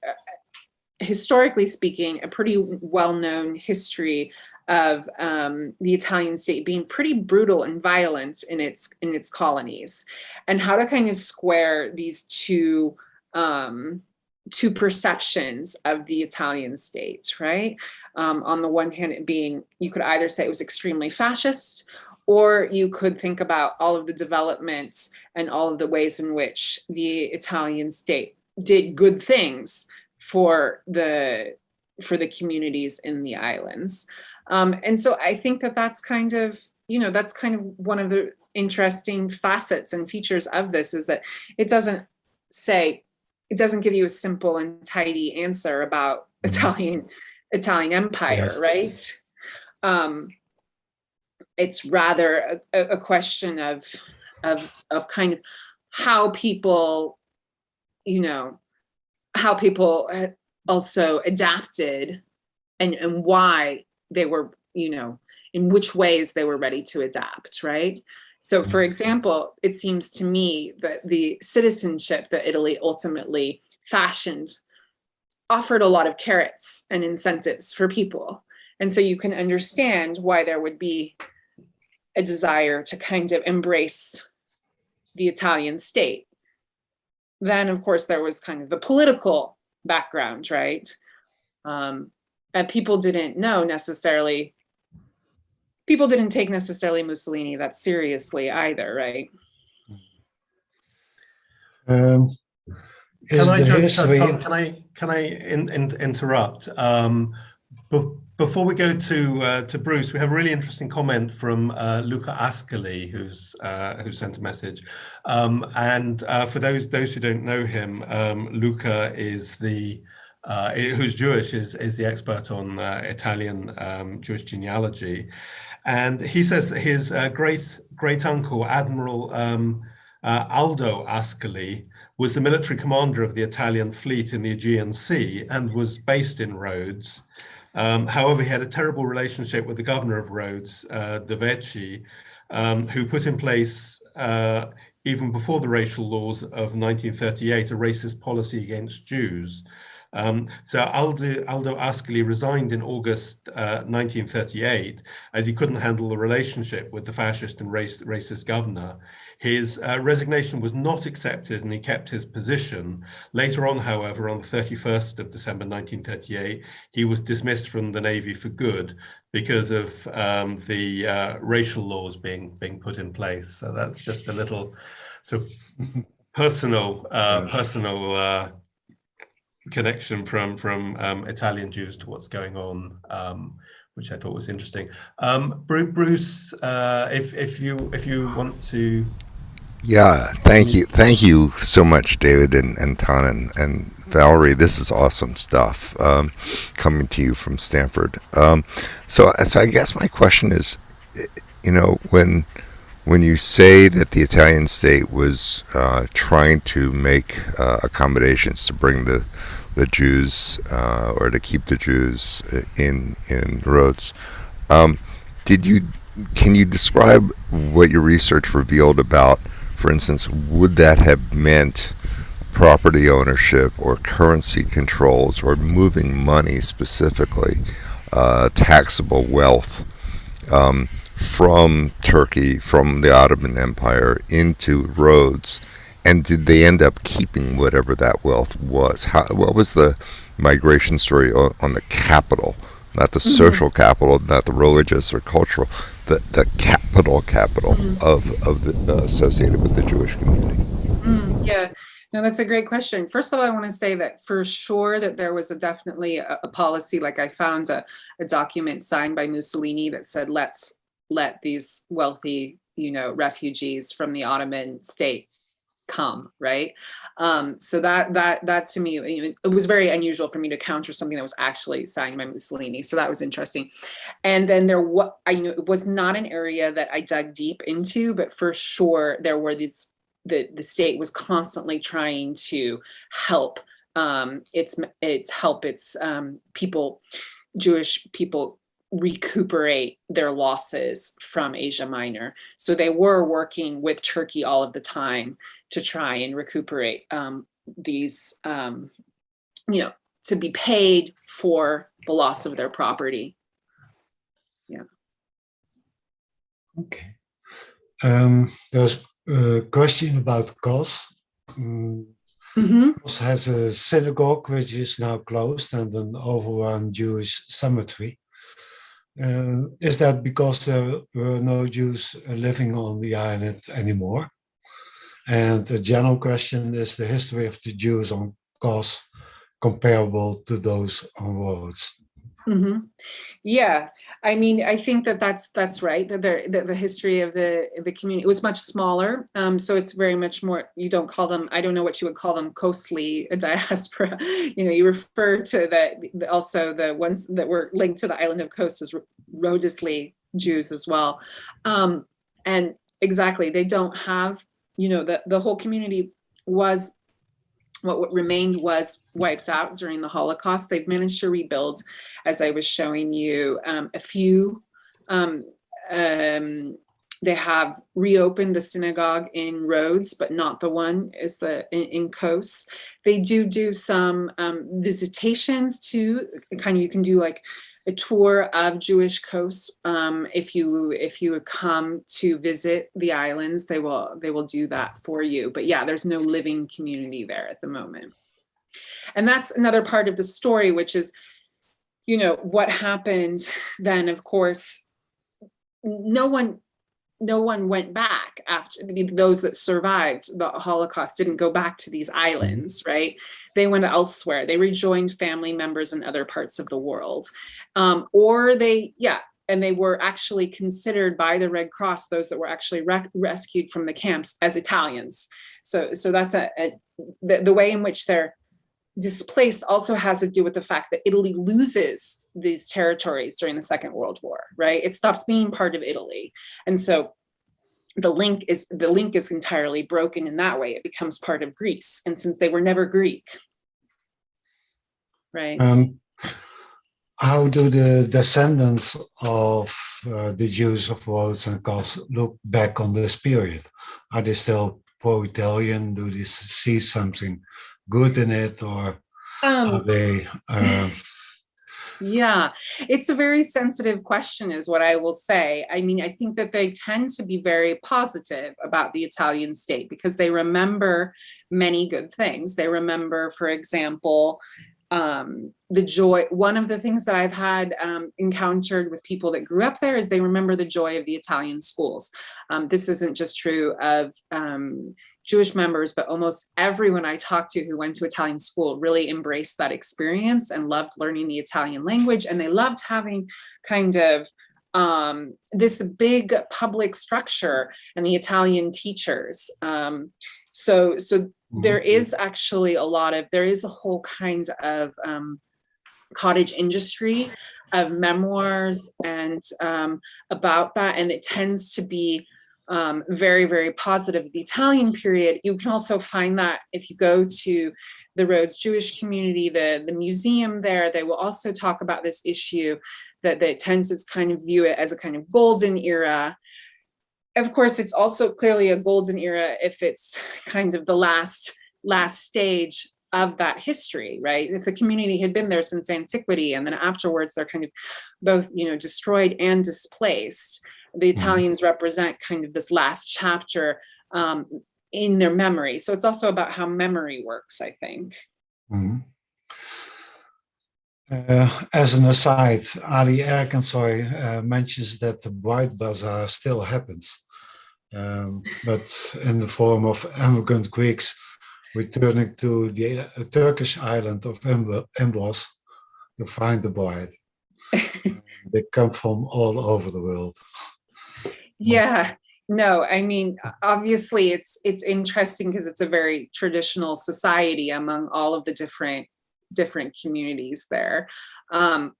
historically speaking, a pretty well-known history of the Italian state being pretty brutal and violent in its colonies, and how to kind of square these two perceptions of the Italian state, right? On the one hand, it being, you could either say it was extremely fascist, or you could think about all of the developments and all of the ways in which the Italian state did good things for the communities in the islands. And so I think that's kind of one of the interesting facets and features of this, is that it doesn't give you a simple and tidy answer about Italian Empire, yes. Right? It's rather a question of kind of how people also adapted, and why they were, in which ways they were ready to adapt, right? So, for example, it seems to me that the citizenship that Italy ultimately fashioned offered a lot of carrots and incentives for people. And so you can understand why there would be a desire to kind of embrace the Italian state. Then, of course, there was kind of the political background, right? And people didn't take necessarily Mussolini that seriously either, right? Can I interrupt? Before we go to Bruce, we have a really interesting comment from Luca Ascoli, who's sent a message. And for those who don't know him, Luca is who's Jewish, is the expert on Italian Jewish genealogy. And he says that his great uncle, Admiral Aldo Ascoli, was the military commander of the Italian fleet in the Aegean Sea and was based in Rhodes. However, he had a terrible relationship with the governor of Rhodes, De Vecchi, who put in place, even before the racial laws of 1938, a racist policy against Jews. So Aldo Ascoli resigned in August 1938 as he couldn't handle the relationship with the fascist and racist governor. His resignation was not accepted and he kept his position. Later on, however, on the 31st of December 1938, he was dismissed from the Navy for good because of the racial laws being put in place. So that's just a little sort of personal connection from Italian Jews to what's going on, which I thought was interesting. Bruce, if you want to. Yeah, thank you so much, David and Tan and Valerie. This is awesome stuff coming to you from Stanford. So I guess my question is, when you say that the Italian state was trying to make accommodations to bring the Jews or to keep the Jews in Rhodes, can you describe what your research revealed about? For instance, would that have meant property ownership or currency controls or moving money specifically, taxable wealth from Turkey, from the Ottoman Empire into Rhodes? And did they end up keeping whatever that wealth was? What was the migration story on the capital? Not the social capital, not the religious or cultural, the capital of the associated with the Jewish community. Yeah, no, that's a great question. First of all, I want to say that for sure that there was definitely a policy, like I found a document signed by Mussolini that said, let's let these wealthy, refugees from the Ottoman state come, right? So that to me, it was very unusual for me to counter something that was actually signed by Mussolini. So that was interesting. And then it was not an area that I dug deep into, but for sure there were these, the state was constantly trying to help its people, Jewish people, recuperate their losses from Asia Minor. So they were working with Turkey all of the time to try and recuperate these, to be paid for the loss of their property. Yeah. Okay. There's a question about Kos. Kos has a synagogue which is now closed and an overrun Jewish cemetery. Is that because there were no Jews living on the island anymore? And a general question, is the history of the Jews on Kos comparable to those on Rhodes? Yeah, I mean, I think that's right. That the history of the community, it was much smaller. So it's very much more. You don't call them. I don't know what you would call them. Kosly, a diaspora. You refer to also the ones that were linked to the island of Kos as Rhodesly Jews as well. And exactly, they don't have. The whole community was. What remained was wiped out during the Holocaust. They've managed to rebuild, as I was showing you, a few. They have reopened the synagogue in Rhodes, but not the one in Kos. They do some visitations too. You can do like a tour of Jewish Kos. If you come to visit the islands, they will do that for you. But yeah, there's no living community there at the moment. And that's another part of the story, which is, what happened then. Of course, no one went back after. Those that survived the Holocaust didn't go back to these islands, right? They went elsewhere. They rejoined family members in other parts of the world. And they were actually considered by the Red Cross, those that were actually rescued from the camps, as Italians. So that's the way in which they're displaced also has to do with the fact that Italy loses these territories during the Second World War, right? It stops being part of Italy. And so the link is entirely broken in that way. It becomes part of Greece. And since they were never Greek, right? How do the descendants of the Jews of Rhodes and Kos look back on this period? Are they still pro-Italian? Do they see something good in it, or Are they? Yeah, it's a very sensitive question, is what I will say. I mean, I think that they tend to be very positive about the Italian state because they remember many good things. They remember, for example, the joy. One of the things that I've had encountered with people that grew up there is they remember the joy of the Italian schools. This isn't just true of Jewish members, but almost everyone I talked to who went to Italian school really embraced that experience and loved learning the Italian language. And they loved having kind of this big public structure and the Italian teachers. So there is actually there is a whole kind of cottage industry of memoirs and about that. And it tends to be very, very positive. The Italian period, you can also find that if you go to the Rhodes Jewish community, the museum there, they will also talk about this issue that they tend to kind of view it as a kind of golden era. Of course, it's also clearly a golden era if it's kind of the last stage of that history, right? If the community had been there since Antiquity and then afterwards they're kind of both, destroyed and displaced, the Italians represent kind of this last chapter in their memory. So it's also about how memory works, I think. As an aside, Ali Erkensoy mentions that the White Bazaar still happens, but in the form of immigrant Greeks returning to the Turkish island of Imbros to find the bride. They come from all over the world. Yeah, no, I mean, obviously it's interesting because it's a very traditional society among all of the different communities there. I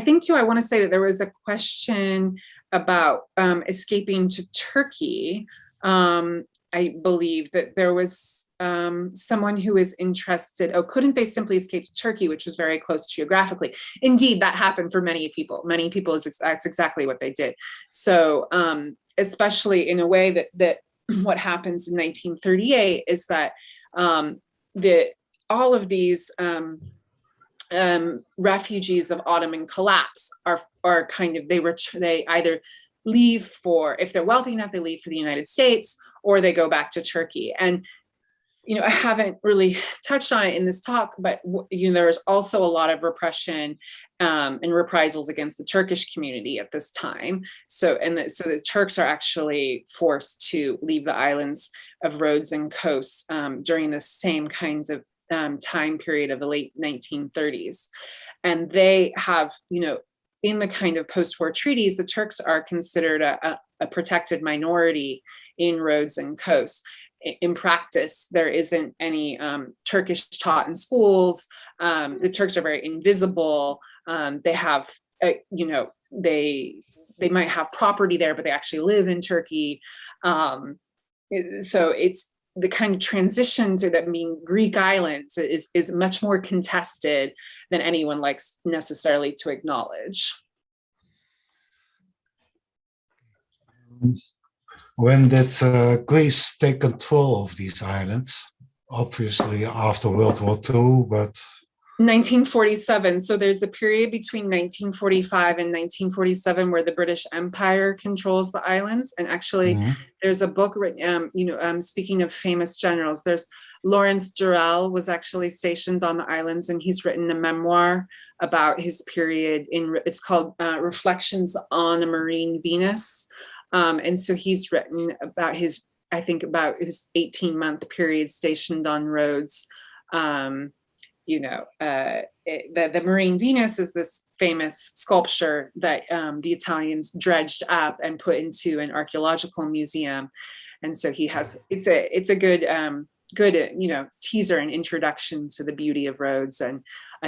think too, I want to say that there was a question about escaping to Turkey. I believe that there was someone who is interested, couldn't they simply escape to Turkey, which was very close geographically? Indeed, that happened for many people. That's exactly what they did. So especially in a way that what happens in 1938 is that all of these refugees of Ottoman collapse are kind of, they either leave if they're wealthy enough, they leave for the United States, or they go back to Turkey. And I haven't really touched on it in this talk, but there was also a lot of repression and reprisals against the Turkish community at this time. So the Turks are actually forced to leave the islands of Rhodes and Kos during the same kinds of time period of the late 1930s. And they have, in the kind of post-war treaties, the Turks are considered a protected minority in Rhodes and Kos. In practice, there isn't any Turkish taught in schools. The Turks are very invisible. They have, they might have property there, but they actually live in Turkey. So it's the kind of transition to that being Greek islands is much more contested than anyone likes necessarily to acknowledge. When did Greece take control of these islands? Obviously after World War II, but 1947. So there's a period between 1945 and 1947 where the British Empire controls the islands. And actually, there's a book written, speaking of famous generals, there's Lawrence Durrell was actually stationed on the islands, and he's written a memoir about his period it's called Reflections on a Marine Venus. And so he's written about his 18-month period stationed on Rhodes. The Marine Venus is this famous sculpture that the Italians dredged up and put into an archaeological museum. And so he has, it's a good teaser and introduction to the beauty of Rhodes and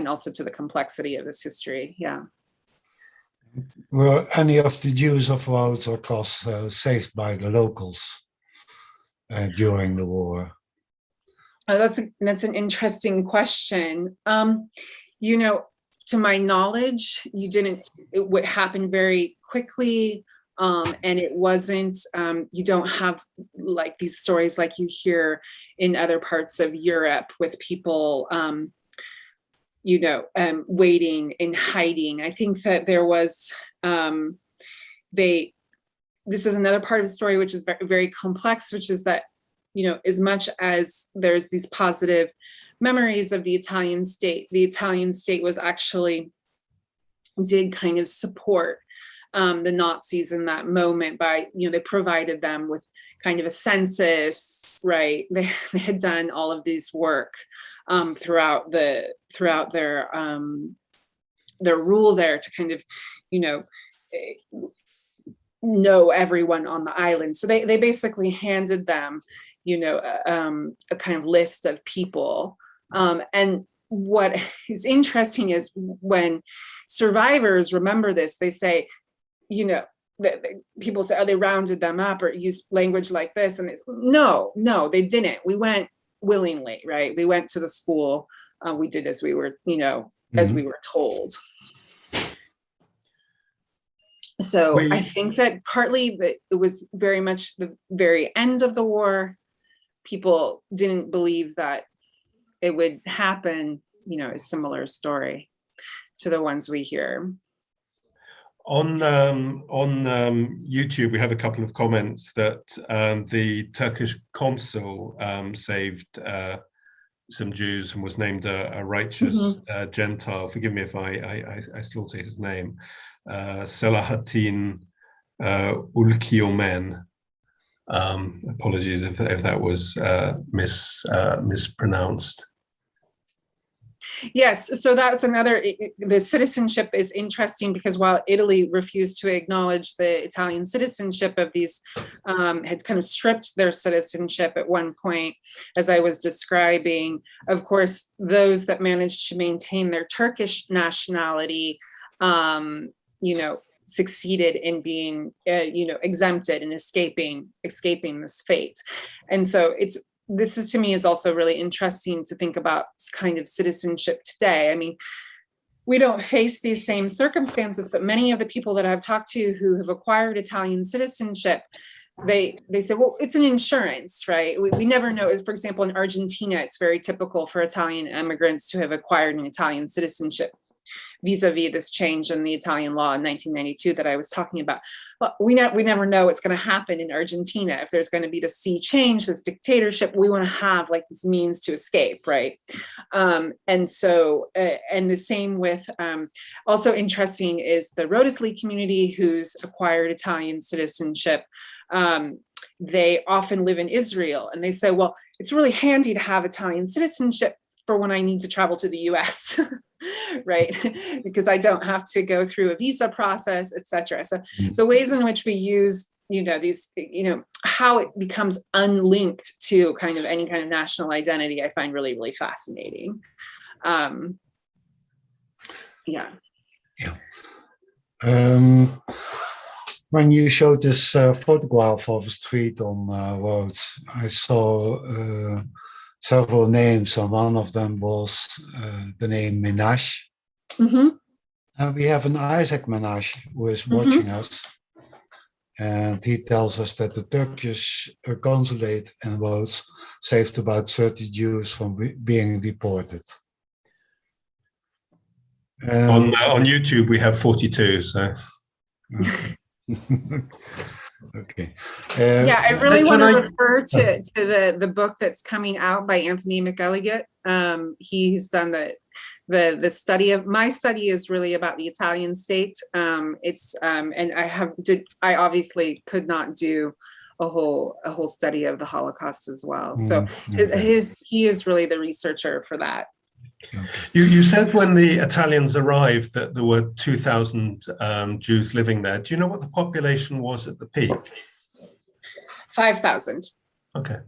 also to the complexity of this history. Yeah. Were any of the Jews of Rhodes or Kos saved by the locals during the war? Oh, that's an interesting question. To my knowledge, it would happen very quickly. And it wasn't, you don't have like these stories like you hear in other parts of Europe with people, waiting and hiding. I think that there was, this is another part of the story which is very, very complex, which is that, as much as there's these positive memories of the Italian state was actually did kind of support the Nazis in that moment by, they provided them with kind of a census, right? They had done all of this work throughout their rule there to kind of, know everyone on the island. So they basically handed them, a kind of list of people. And what is interesting is when survivors remember this, they say, people say, oh, they rounded them up or used language like this. And no, they didn't. We went willingly, right? We went to the school. We did as we were, as we were told. So I think that partly that it was very much the very end of the war. People didn't believe that it would happen, a similar story to the ones we hear. On YouTube, we have a couple of comments that the Turkish consul saved some Jews and was named a righteous Gentile. Forgive me if I slaughter his name. Selahattin Ulkiomen. Apologies if that was mispronounced. Yes, so that's another, the citizenship is interesting because while Italy refused to acknowledge the Italian citizenship of these, had kind of stripped their citizenship at one point, as I was describing, of course, those that managed to maintain their Turkish nationality, succeeded in being, exempted and escaping this fate. And so this is, to me, is also really interesting to think about kind of citizenship today. I mean, we don't face these same circumstances, but many of the people that I've talked to who have acquired Italian citizenship, they say, well, it's an insurance, right? We never know. For example, in Argentina, it's very typical for Italian immigrants to have acquired an Italian citizenship vis-a-vis this change in the Italian law in 1992 that I was talking about. But we never know what's going to happen in Argentina. If there's going to be this sea change, this dictatorship, we want to have like this means to escape, right? And so, and the same with, also interesting is the Rhodes community who's acquired Italian citizenship. They often live in Israel, and they say, well, it's really handy to have Italian citizenship for when I need to travel to the US, right? Because I don't have to go through a visa process, etc. So the ways in which we use, these, how it becomes unlinked to kind of any kind of national identity, I find really, really fascinating. Yeah. When you showed this photograph of a street on Rhodes, I saw several names, and one of them was the name Menash. And we have an Isaac Menash who is watching us, and he tells us that the Turkish consulate in Rhodes saved about 30 Jews from being deported. On YouTube, we have 42, so. Okay. Yeah, I really want to refer to the book that's coming out by Anthony McElligott. He's done the study of, my study is really about the Italian state. It's and I obviously could not do a whole study of the Holocaust as well. So he is really the researcher for that. You said when the Italians arrived that there were 2,000 Jews living there. Do you know what the population was at the peak? 5,000. Okay.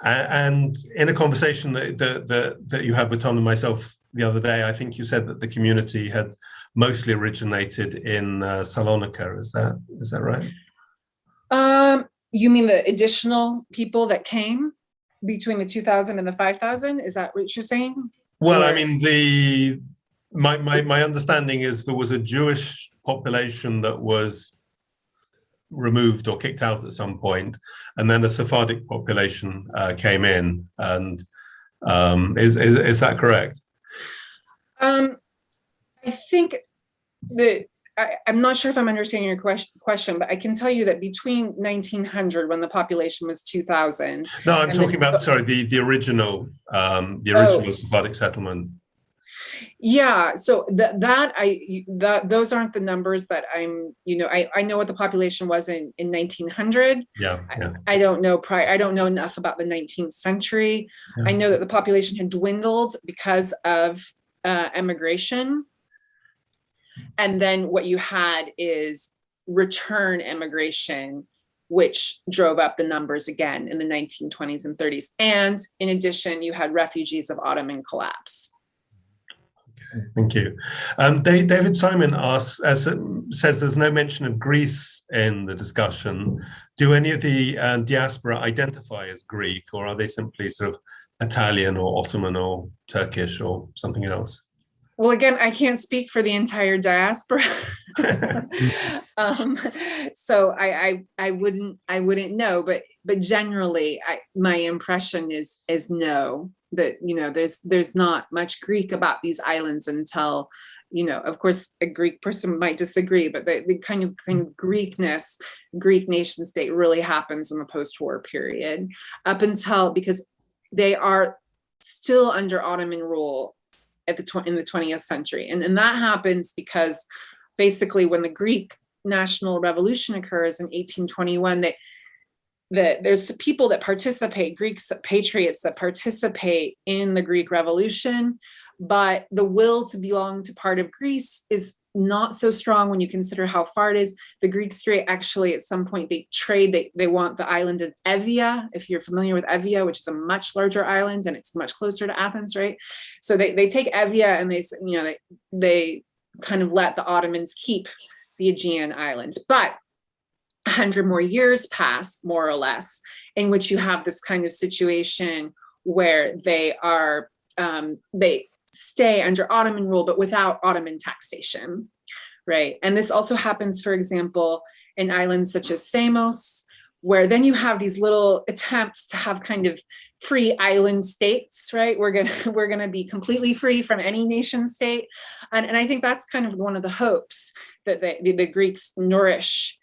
And in a conversation that you had with Tom and myself the other day, I think you said that the community had mostly originated in Salonika. Is that right? You mean the additional people that came between the 2,000 and the 5,000? Is that what you're saying? Well, I mean, my understanding is there was a Jewish population that was removed or kicked out at some point, and then a Sephardic population came in. And is that correct? I think that I'm not sure if I'm understanding your question, but I can tell you that between 1900, when the population was 2,000. No, I'm talking about, sorry, the original Sephardic settlement. Yeah, so those aren't the numbers that I'm, I know what the population was in 1900. Yeah. I don't know I don't know enough about the 19th century. Yeah. I know that the population had dwindled because of emigration. And then what you had is return immigration, which drove up the numbers again in the 1920s and 30s. And in addition, you had refugees of Ottoman collapse. Okay, thank you. David Simon asks, says there's no mention of Greece in the discussion. Do any of the diaspora identify as Greek, or are they simply sort of Italian or Ottoman or Turkish or something else? Well, again, I can't speak for the entire diaspora, so I wouldn't know. But generally, my impression is no, that there's not much Greek about these islands until, of course, a Greek person might disagree, but the kind of Greekness, Greek nation state really happens in the post-war period, up until, because they are still under Ottoman rule in the 20th century. And that happens because basically when the Greek national revolution occurs in 1821, there's people that participate, Greeks, patriots that participate in the Greek Revolution, but the will to belong to part of Greece is not so strong when you consider how far it is. The Greeks actually, at some point, they want the island of Evia, if you're familiar with Evia, which is a much larger island and it's much closer to Athens, right? So they take Evia and they kind of let the Ottomans keep the Aegean islands. But 100 more years pass, more or less, in which you have this kind of situation where they stay under Ottoman rule, but without Ottoman taxation, right? And this also happens, for example, in islands such as Samos, where then you have these little attempts to have kind of free island states, right? We're gonna be completely free from any nation state, and I think that's kind of one of the hopes that the Greeks nourish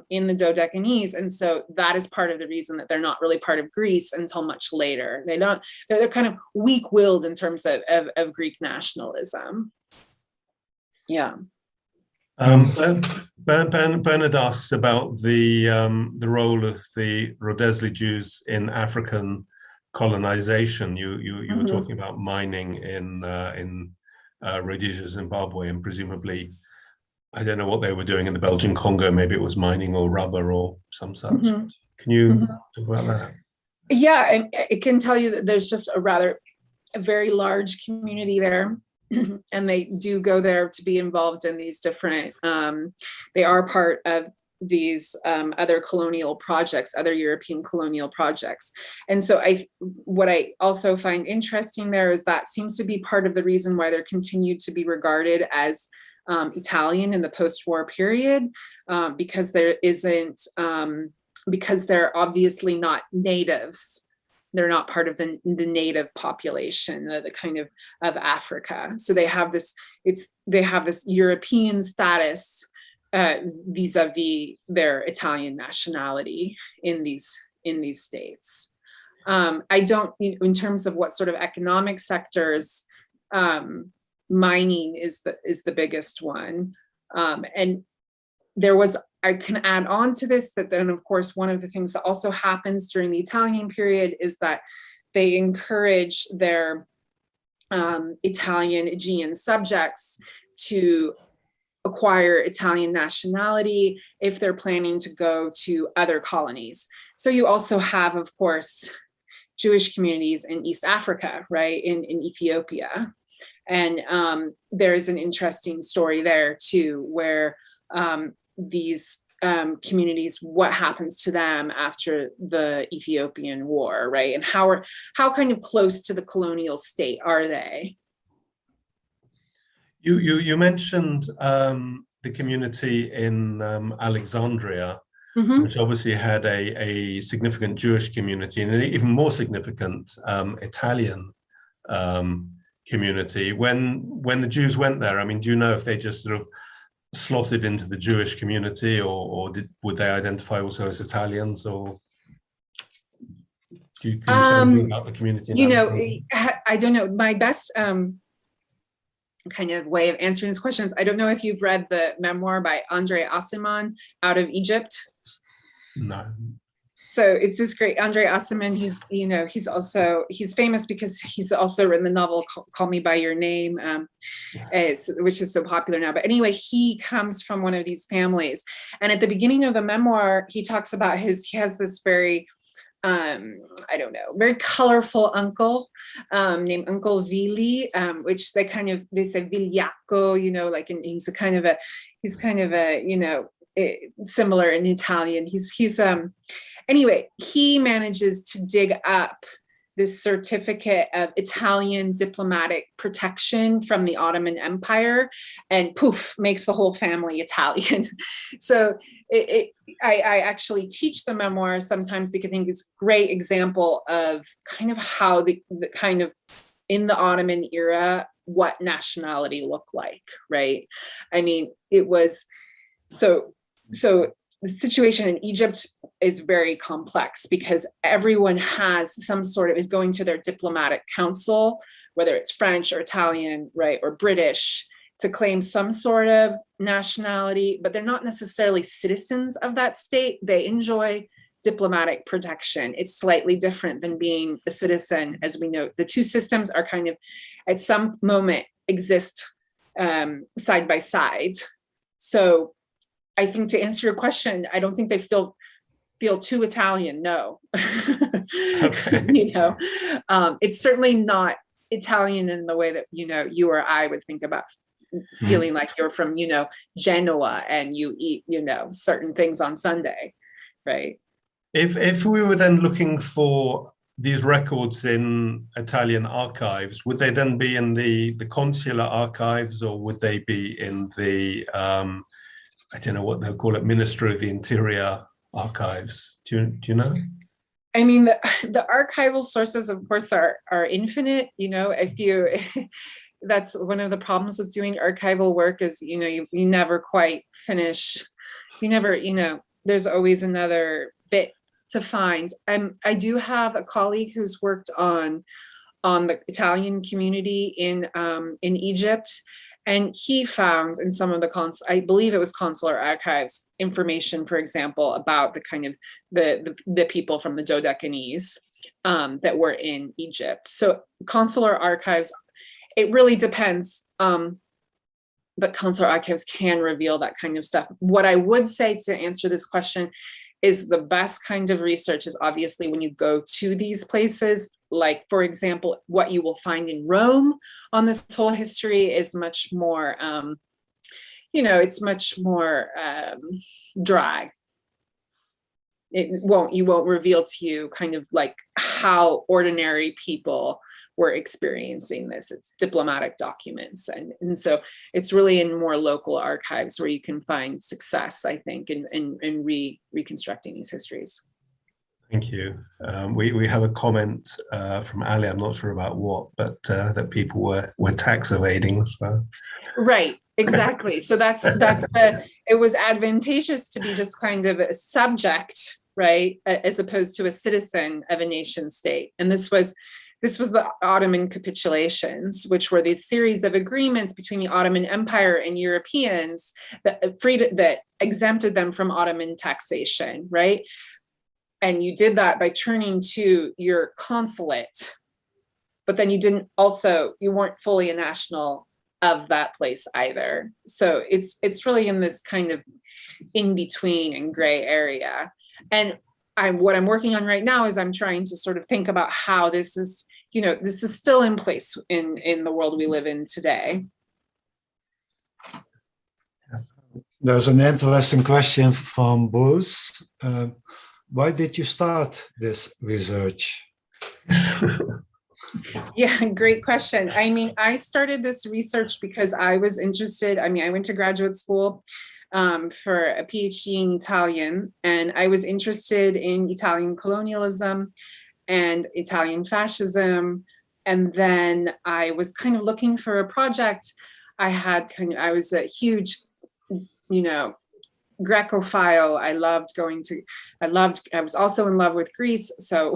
in the Dodecanese, and so that is part of the reason that they're not really part of Greece until much later. They're kind of weak-willed in terms of Greek nationalism. Yeah. Bernard asks about the role of the Rhodesley Jews in African colonization. You were talking about mining in Rhodesia, Zimbabwe, and presumably, I don't know what they were doing in the Belgian Congo. Maybe it was mining or rubber or some such. Can you talk about that? Yeah, I can tell you that there's just a very large community there, and they do go there to be involved in these different, they are part of these other colonial projects, other European colonial projects. And so what I also find interesting there is that seems to be part of the reason why they're continued to be regarded as Italian in the post-war period, because because they're obviously not natives. They're not part of the native population, the kind of Africa. So they have this European status vis-a-vis their Italian nationality in these states. I don't, in terms of what sort of economic sectors, mining is the biggest one, and I can add on to this that then, of course, one of the things that also happens during the Italian period is that they encourage their Italian Aegean subjects to acquire Italian nationality if they're planning to go to other colonies. So you also have, of course, Jewish communities in East Africa, right, in Ethiopia. And there's an interesting story there too, where these communities, what happens to them after the Ethiopian War, right? And how kind of close to the colonial state are they? You mentioned the community in Alexandria. which obviously had a significant Jewish community and an even more significant Italian community. When the Jews went there, I mean, do you know if they just sort of slotted into the Jewish community, or would they identify also as Italians, or can you say anything about the community? You know, I don't know. My best kind of way of answering this question is, I don't know if you've read the memoir by Andre Aciman, Out of Egypt. No. So it's this great Andre Aciman. He's famous because he's also written the novel Call Me by Your Name, which is so popular now. But anyway, he comes from one of these families, and at the beginning of the memoir, he talks about he has this very very colorful uncle named Uncle Vili, which they say Vigliacco, like, and he's kind of a similar in Italian. Anyway, he manages to dig up this certificate of Italian diplomatic protection from the Ottoman Empire, and poof, makes the whole family Italian. So I actually teach the memoir sometimes because I think it's a great example of kind of how the kind of in the Ottoman era, what nationality looked like, right? I mean, it was so the situation in Egypt is very complex because everyone is going to their diplomatic council, whether it's French or Italian, right, or British, to claim some sort of nationality, but they're not necessarily citizens of that state. They enjoy diplomatic protection. It's slightly different than being a citizen, as we know. The two systems are kind of, at some moment, exist side by side. So I think, to answer your question, I don't think they feel too Italian. No. Okay. It's certainly not Italian in the way that you or I would think about feeling like you're from Genoa and you eat certain things on Sunday, right? If we were then looking for these records in Italian archives, would they then be in the consular archives, or would they be in the I don't know what they'll call it, Ministry of the Interior archives? Do you know? I mean, the archival sources, of course, are infinite. That's one of the problems with doing archival work is, you never quite finish. There's always another bit to find. I do have a colleague who's worked on the Italian community in Egypt. And he found in some of I believe it was consular archives, information, for example, about the kind of the people from the Dodecanese that were in Egypt. So consular archives, it really depends. But consular archives can reveal that kind of stuff. What I would say to answer this question is the best kind of research is obviously when you go to these places, like, for example, what you will find in Rome on this whole history is much more, it's much more dry. You won't reveal to you kind of like how ordinary people were experiencing this. It's diplomatic documents. And so it's really in more local archives where you can find success, I think, in reconstructing these histories. Thank you. We have a comment from Ali, I'm not sure about what, but that people were tax evading. So. Right, exactly. So that's it was advantageous to be just kind of a subject, right, as opposed to a citizen of a nation state. And this was the Ottoman capitulations, which were these series of agreements between the Ottoman Empire and Europeans that exempted them from Ottoman taxation, right? And you did that by turning to your consulate, but then you weren't fully a national of that place either. So it's really in this kind of in between and gray area. And what I'm working on right now is I'm trying to sort of think about how this is still in place in the world we live in today. There's an interesting question from Bruce. Why did you start this research? Yeah, great question. I mean, I started this research because I was interested. I mean, I went to graduate school for a PhD in Italian, and I was interested in Italian colonialism and Italian fascism. And then I was kind of looking for a project. I was a huge, Grecophile. I was also in love with Greece. So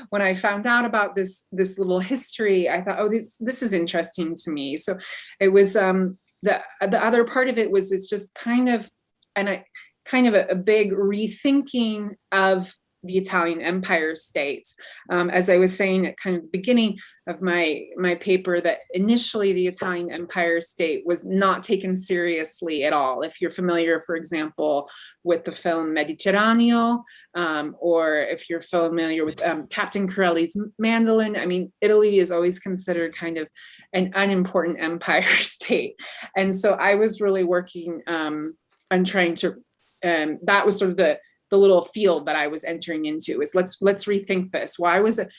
when I found out about this little history, I thought, oh, this is interesting to me. So it was the other part of it was it's just kind of a big rethinking of the Italian Empire states. As I was saying at kind of the beginning of my paper, that initially the Italian Empire state was not taken seriously at all. If you're familiar, for example, with the film Mediterraneo, or if you're familiar with Captain Corelli's Mandolin, I mean, Italy is always considered kind of an unimportant empire state. And so I was really working on trying to, that was sort of the little field that I was entering into, is let's rethink this. Why was it?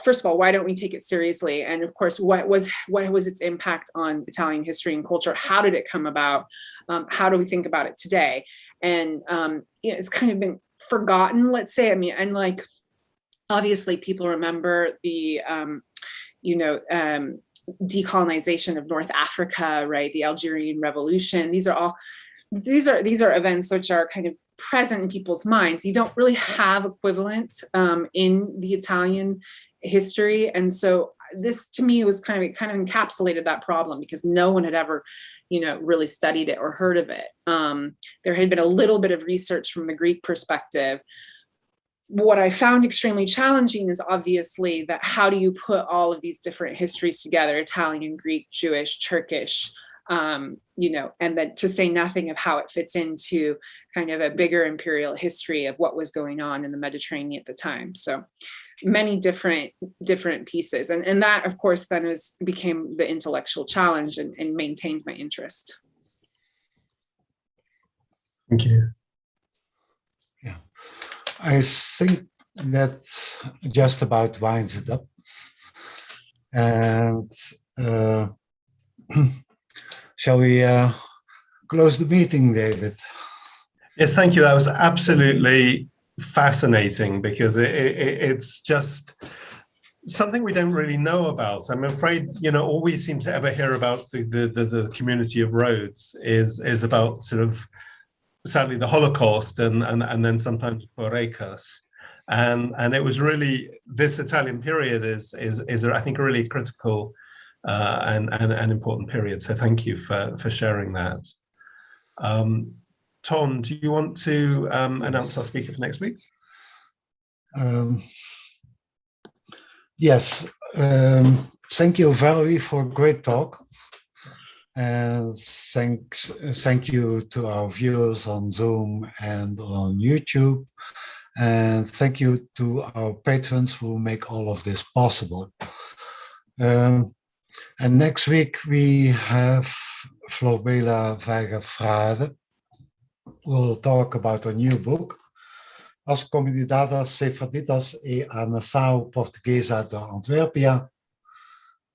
First of all, why don't we take it seriously? And of course, what was its impact on Italian history and culture? How did it come about? How do we think about it today? And it's kind of been forgotten, let's say. I mean, and like obviously people remember the decolonization of North Africa, right? The Algerian Revolution. These are events which are kind of present in people's minds. You don't really have equivalents in the Italian history, and so this to me was kind of encapsulated that problem, because no one had ever really studied it or heard of it. There had been a little bit of research from the Greek perspective. What I found extremely challenging is obviously that how do you put all of these different histories together, Italian, Greek, Jewish, Turkish, and then to say nothing of how it fits into kind of a bigger imperial history of what was going on in the Mediterranean at the time. So many different pieces. And that, of course, then became the intellectual challenge and maintained my interest. Thank you. Yeah, I think that just about winds it up. And shall we close the meeting, David? Yes, thank you. That was absolutely fascinating, because it's just something we don't really know about. I'm afraid, all we seem to ever hear about the community of Rhodes is about sort of, sadly, the Holocaust and then sometimes Holocaust. And it was really, this Italian period is I think a really critical and important period. So thank you for sharing that. Tom, do you want to announce our speaker for next week? Yes. Thank you, Valerie, for a great talk. And thank you to our viewers on Zoom and on YouTube. And thank you to our patrons who make all of this possible. And next week we have Floribela Veiga-Frade, who will talk about a new book, As Comunidades Sefarditas e a Nação Portuguesa de Antwerpia,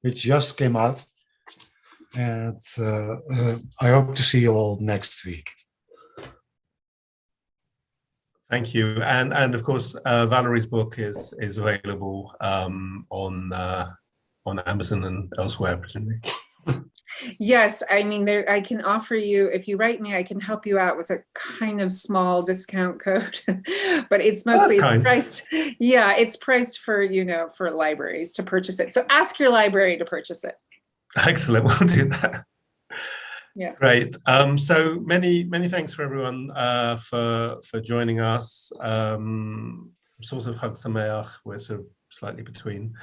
which just came out. And I hope to see you all next week. Thank you. And of course, Valerie's book is available on Amazon and elsewhere, presumably. Yes, I mean, I can offer you, if you write me, I can help you out with a kind of small discount code, but it's mostly it's priced. Yeah, it's priced for for libraries to purchase it. So ask your library to purchase it. Excellent, we'll do that. Yeah. Great. So many thanks for everyone for joining us. Sort of Hag Sameach, we're sort of slightly between.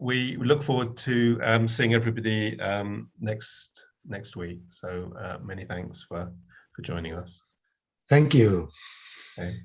We look forward to seeing everybody next week. So many thanks for joining us. Thank you. Okay.